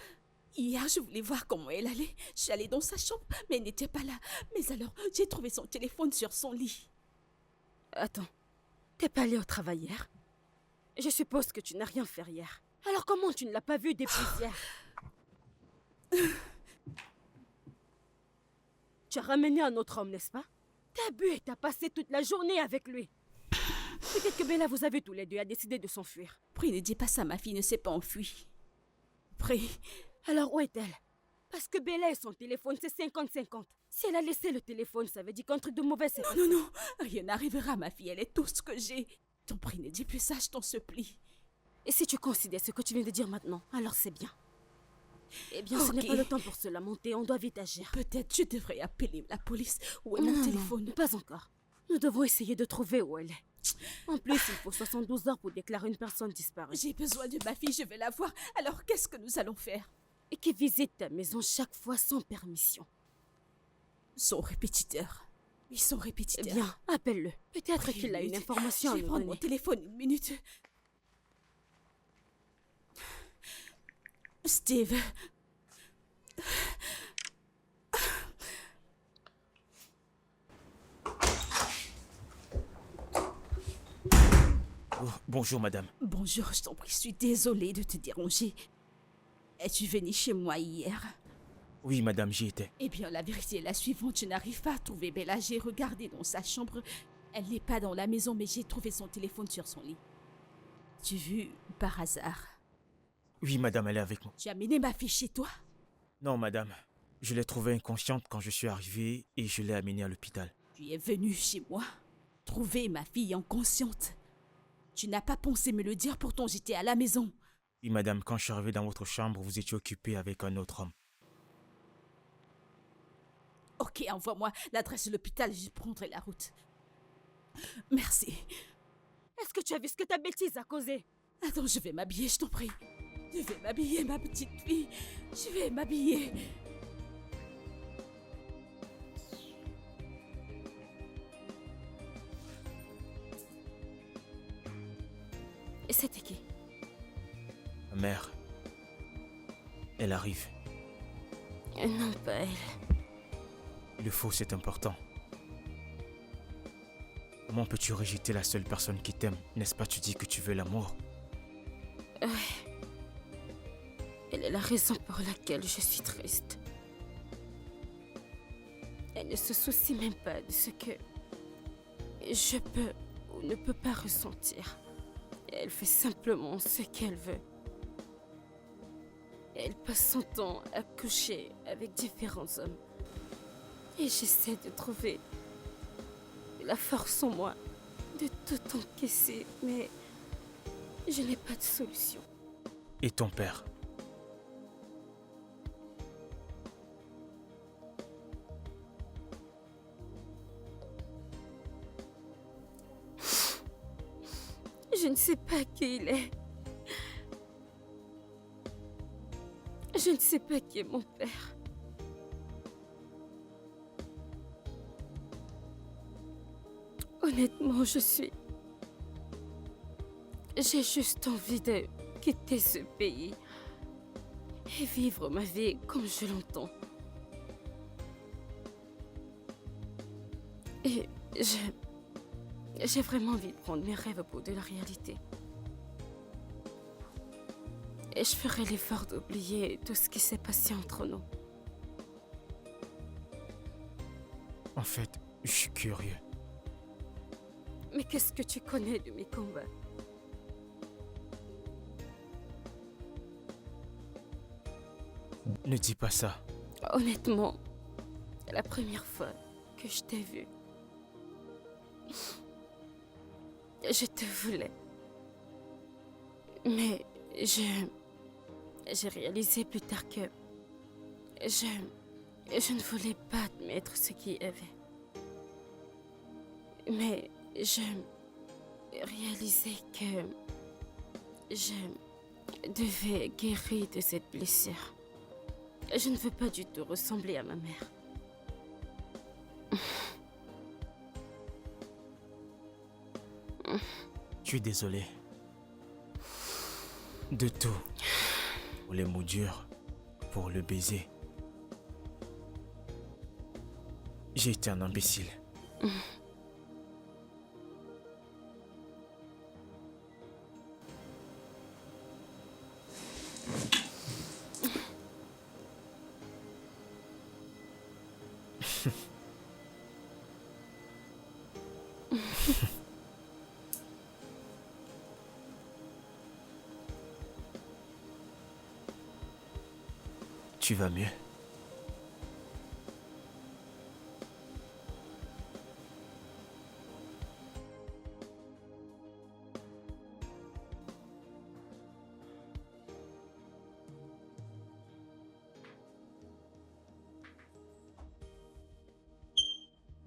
Hier, je voulais voir comment elle allait. Je suis allée dans sa chambre, mais elle n'était pas là. Mais alors, j'ai trouvé son téléphone sur son lit. Attends, t'es pas allée au travail hier? Je suppose que tu n'as rien fait hier. Alors comment tu ne l'as pas vue depuis hier? Tu as ramené un autre homme, n'est-ce pas? T'as bu et t'as passé toute la journée avec lui. Peut-être que Bella vous a vu tous les deux et a décidé de s'enfuir. Prie, ne dis pas ça, ma fille ne s'est pas enfuie. Prie. Alors où est-elle? Parce que Bella et son téléphone, c'est 50-50. Si elle a laissé le téléphone, ça veut dire qu'un truc de mauvais s'est passé. Non, non, rien n'arrivera, ma fille. Elle est tout ce que j'ai. Ton prie, ne dis plus ça, je t'en supplie. Et si tu considères ce que tu viens de dire maintenant, alors c'est bien. Eh bien, ce n'est Ok. pas le temps pour cela monter, on doit vite agir. Peut-être je devrais appeler la police. Où est Non, mon non, téléphone? pas encore. Nous devons essayer de trouver où elle est. En plus, il faut 72 heures pour déclarer une personne disparue. J'ai besoin de ma fille, je vais la voir. Alors qu'est-ce que nous allons faire? Et qui visite ta maison chaque fois sans permission. Son répétiteur. Oui, son Eh répétiteur. bien, appelle-le. Peut-être qu'il a une Minute. information à Je vais nous prendre mon donner. téléphone une minute. Steve. Oh, bonjour, madame. Bonjour, je t'en prie, je suis désolée de te déranger. Es-tu venu chez moi hier? Oui, madame, j'y étais. Eh bien, la vérité est la suivante. Je n'arrive pas à trouver Bella. J'ai regardé dans sa chambre. Elle n'est pas dans la maison, mais j'ai trouvé son téléphone sur son lit. Tu vu par hasard? Oui, madame, elle est avec moi. Tu as amené ma fille chez toi? Non, madame. Je l'ai trouvée inconsciente quand je suis arrivé et je l'ai amenée à l'hôpital. Tu es venu chez moi trouver ma fille inconsciente. Tu n'as pas pensé me le dire, pourtant j'étais à la maison. Oui, madame, quand je suis arrivé dans votre chambre, vous étiez occupée avec un autre homme. Ok, envoie-moi l'adresse de l'hôpital, je prendrai la route. Merci. Est-ce que tu as vu ce que ta bêtise a causé? Attends, je vais m'habiller, je t'en prie. Je vais m'habiller, ma petite fille. Je vais m'habiller. Et c'était qui? Ma mère. Elle arrive. Non, pas elle. Le faux, c'est important. Comment peux-tu rejeter la seule personne qui t'aime? N'est-ce pas, tu dis que tu veux l'amour? Elle est la raison pour laquelle je suis triste. Elle ne se soucie même pas de ce que je peux ou ne peux pas ressentir. Elle fait simplement ce qu'elle veut. Elle passe son temps à coucher avec différents hommes. Et j'essaie de trouver la force en moi de tout encaisser, mais je n'ai pas de solution. Et ton père? Je ne sais pas qui il est. Je ne sais pas qui est mon père. Honnêtement, j'ai juste envie de quitter ce pays et vivre ma vie comme je l'entends. Et j'ai vraiment envie de prendre mes rêves au bout de la réalité. Et je ferai l'effort d'oublier tout ce qui s'est passé entre nous. En fait, je suis curieux. Mais qu'est-ce que tu connais de mes combats? Ne dis pas ça. Honnêtement, la première fois que je t'ai vu, je te voulais. Mais j'ai réalisé plus tard que je ne voulais pas admettre ce qu'il y avait. Mais je réalisais que je devais guérir de cette blessure. Je ne veux pas du tout ressembler à ma mère. Je suis désolé. De tout. Pour les mots durs, pour le baiser. J'ai été un imbécile. Tu vas mieux?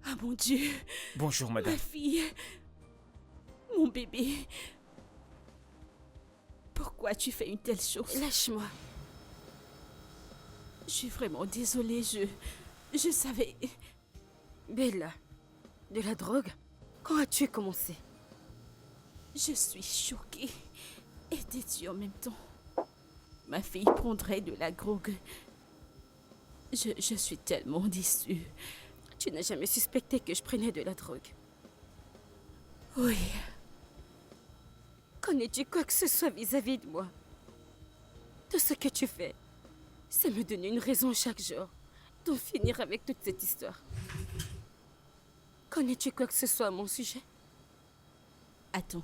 Ah mon Dieu, Bonjour, madame. ma fille, mon bébé. Pourquoi tu fais une telle chose? Lâche-moi. Je suis vraiment désolée, je savais... Bella, de la drogue? Quand as-tu commencé? Je suis choquée et déçue en même temps. Ma fille prendrait de la drogue. Je suis tellement déçue. Tu n'as jamais suspecté que je prenais de la drogue. Oui, Connais-tu quoi que ce soit vis-à-vis de moi? Tout ce que tu fais, c'est me donner une raison chaque jour d'en finir avec toute cette histoire. Connais-tu quoi que ce soit à mon sujet? attends.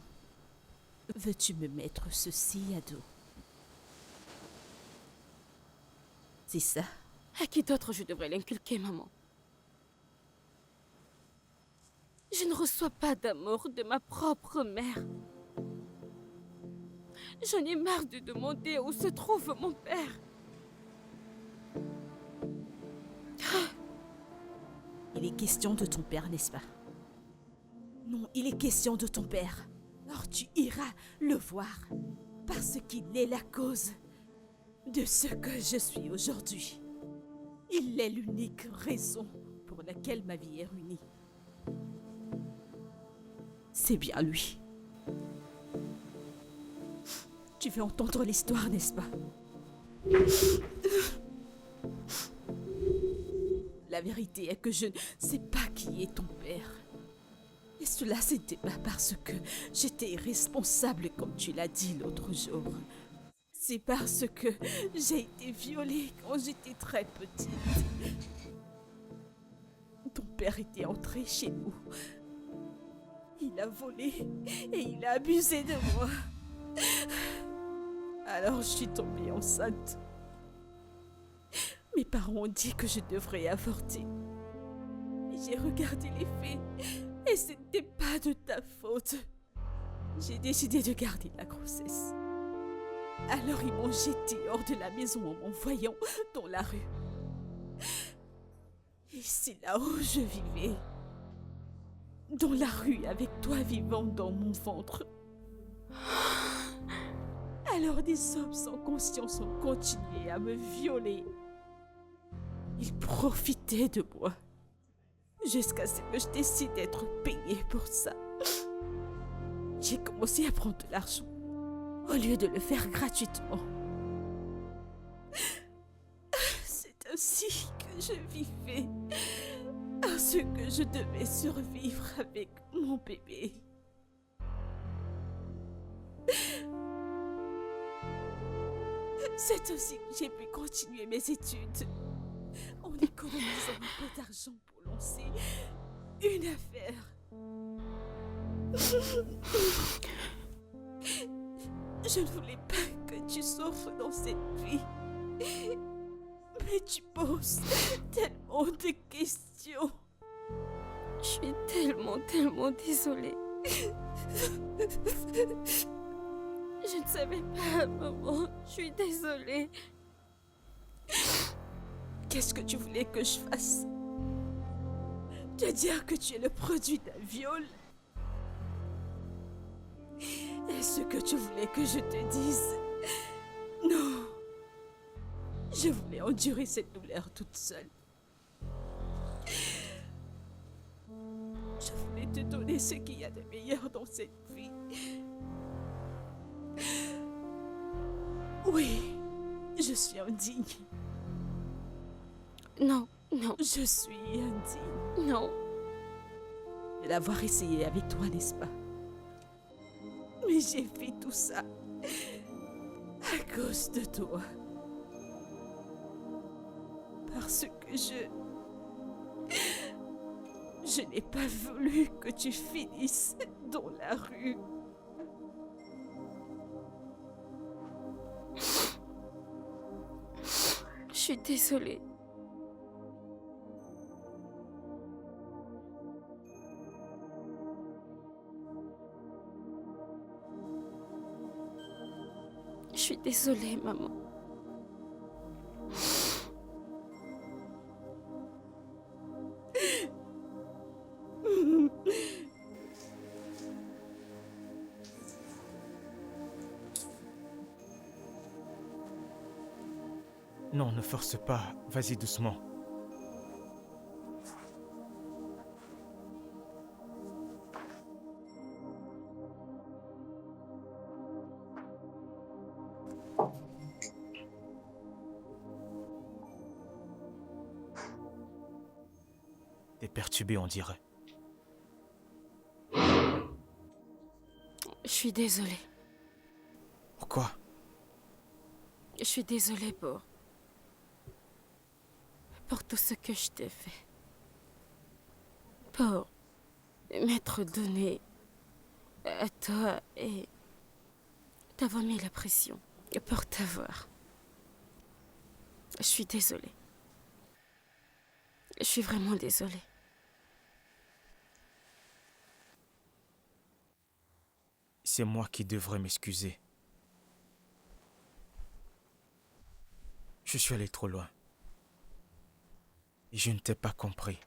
Veux-tu me mettre ceci à dos? C'est ça? À qui d'autre je devrais l'inculquer, maman? Je ne reçois pas d'amour de ma propre mère. J'en ai marre de demander où se trouve mon père. Il est question de ton père, n'est-ce pas? Non, il est question de ton père. Alors tu iras le voir, parce qu'il est la cause de ce que je suis aujourd'hui. Il est l'unique raison pour laquelle ma vie est ruinée. C'est bien lui. Tu veux entendre l'histoire, n'est-ce pas? La vérité est que je ne sais pas qui est ton père. Et cela, c'était pas parce que j'étais irresponsable, comme tu l'as dit l'autre jour. C'est parce que j'ai été violée quand j'étais très petite. Ton père était entré chez nous. Il a volé et il a abusé de moi. Alors je suis tombée enceinte. Mes parents ont dit que je devrais avorter. J'ai regardé les faits et ce n'était pas de ta faute. J'ai décidé de garder la grossesse. Alors ils m'ont jetée hors de la maison en m'envoyant dans la rue. Et c'est là où je vivais. Dans la rue avec toi vivant dans mon ventre. Alors des hommes sans conscience ont continué à me violer. Ils profitaient de moi. jusqu'à ce que je décide d'être payée pour ça. J'ai commencé à prendre de l'argent au lieu de le faire gratuitement. C'est ainsi que je vivais, parce que je devais survivre avec mon bébé. C'est aussi que j'ai pu continuer mes études en économisant un peu d'argent pour lancer une affaire. Je ne voulais pas que tu souffres dans cette vie. Mais tu poses tellement de questions. Je suis tellement désolée. Je ne savais pas, maman. Je suis désolée. Qu'est-ce que tu voulais que je fasse? Te dire que tu es le produit d'un viol? Est-ce que tu voulais que je te dise? Non. Je voulais endurer cette douleur toute seule. Je voulais te donner ce qu'il y a de meilleur dans cette vie. Oui, je suis indigne. Non, non, Je suis indigne non. de l'avoir essayé avec toi, n'est-ce pas? Mais j'ai fait tout ça à cause de toi. Parce que je n'ai pas voulu que tu finisses dans la rue. Je suis désolée. Je suis désolée, maman. Non, ne force pas. Vas-y doucement. T'es perturbé, on dirait. Je suis désolée. Pourquoi? Je suis désolée pour tout ce que je t'ai fait. Pour m'être donné à toi et t'avoir mis la pression pour t'avoir. Je suis désolée. Je suis vraiment désolée. C'est moi qui devrais m'excuser. Je suis allé trop loin. Et je ne t'ai pas compris.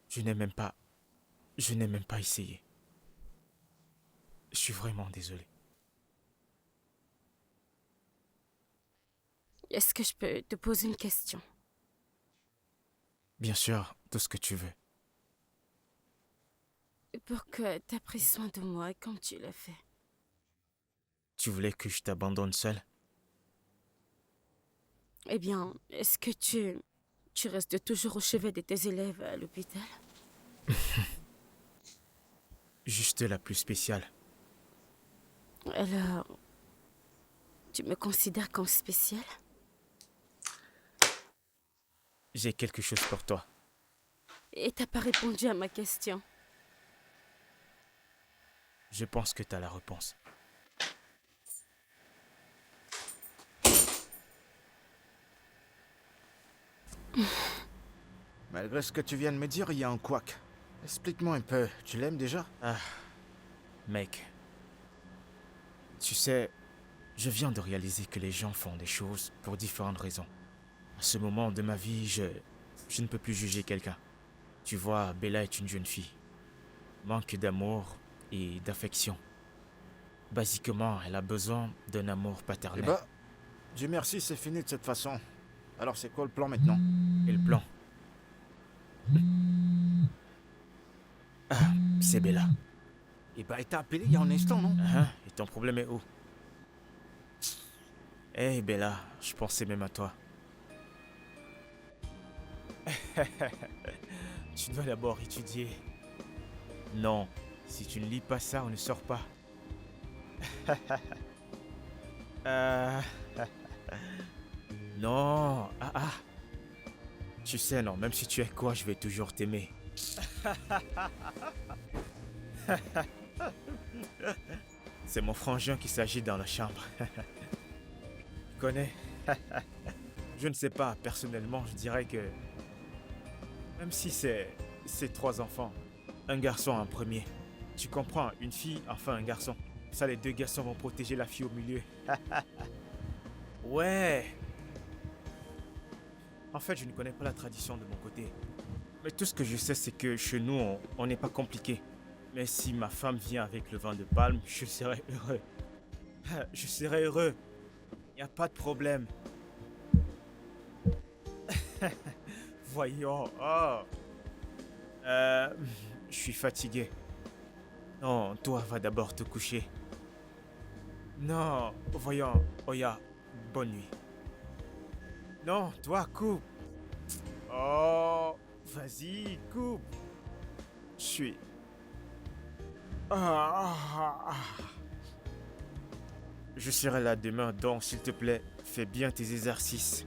Je n'ai même pas essayé. Je suis vraiment désolé. Est-ce que je peux te poser une question? Bien sûr, tout ce que tu veux. Pourquoi t'as pris soin de moi comme tu l'as fait? Tu voulais que je t'abandonne seul? Eh bien, est-ce que tu restes toujours au chevet de tes élèves à l'hôpital? Juste la plus spéciale. Alors, tu me considères comme spécial? J'ai quelque chose pour toi. Et t'as pas répondu à ma question. Je pense que t'as la réponse. Malgré ce que tu viens de me dire, il y a un couac. Explique-moi un peu, tu l'aimes déjà? Mec, tu sais, je viens de réaliser que les gens font des choses pour différentes raisons. À ce moment de ma vie, je ne peux plus juger quelqu'un. Tu vois, Bella est une jeune fille. Manque d'amour et d'affection. Basiquement, elle a besoin d'un amour Eh paternel. bah, Dieu merci, c'est fini de cette façon. Alors c'est quoi le plan maintenant? Et le plan? sais, Bella. Eh ben, elle t'a appelé il y a un instant, non? Hein? Et ton problème est où? Hey, Bella, je pensais même à toi. Tu dois d'abord étudier. Non, si tu ne lis pas ça, on ne sort pas. Euh, Non, Tu sais, non, même si tu es quoi, je vais toujours t'aimer. C'est mon frangin qui s'agit dans la chambre. Tu connais? Je ne sais pas, personnellement, je dirais que... Même si c'est 3 enfants, un garçon en premier. Tu comprends, une fille, enfin un garçon. Ça, les 2 garçons vont protéger la fille au milieu. Ouais. En fait, je ne connais pas la tradition de mon côté. Mais tout ce que je sais, c'est que chez nous, on n'est pas compliqué. Mais si ma femme vient avec le vin de palme, je serai heureux. Je serai heureux. Il n'y a pas de problème. Voyons. Oh. Je suis fatigué. Non, toi, va d'abord te coucher. Non, voyons. Oya, bonne nuit. Non, toi, coupe. Oh, vas-y, coupe. Je suis... Je serai là demain, donc s'il te plaît, fais bien tes exercices.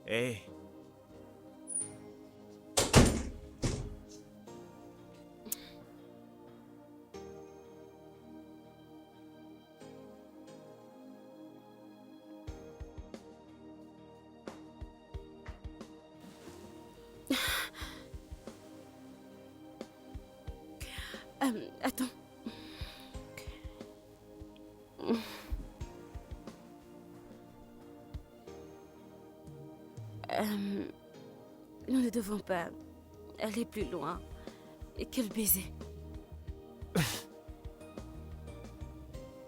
Hey. Attends. Nous ne devons pas aller plus loin que le baiser.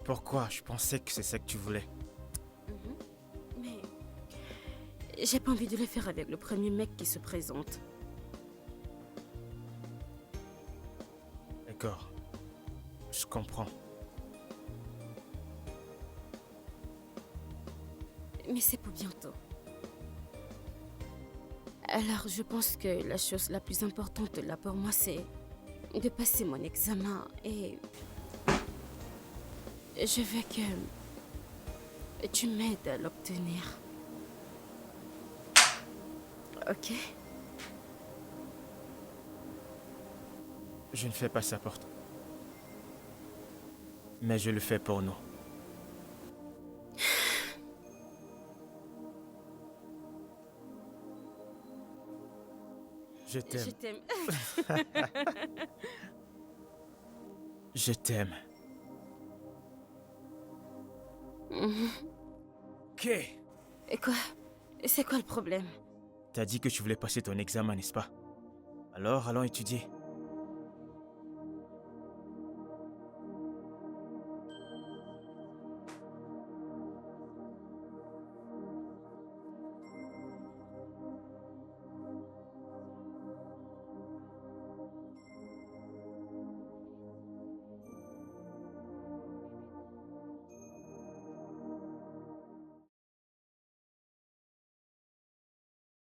Pourquoi? Je pensais que c'est ça que tu voulais. Mais j'ai pas envie de le faire avec le premier mec qui se présente. D'accord. Je comprends. Mais c'est pour bientôt. Alors, je pense que la chose la plus importante là pour moi, c'est de passer mon examen et je veux que tu m'aides à l'obtenir. Ok? Je ne fais pas ça pour toi. Mais je le fais pour nous. Je t'aime. Je t'aime. Je t'aime. Ok. Et quoi? C'est quoi le problème? T'as dit que tu voulais passer ton examen, n'est-ce pas? Alors, allons étudier.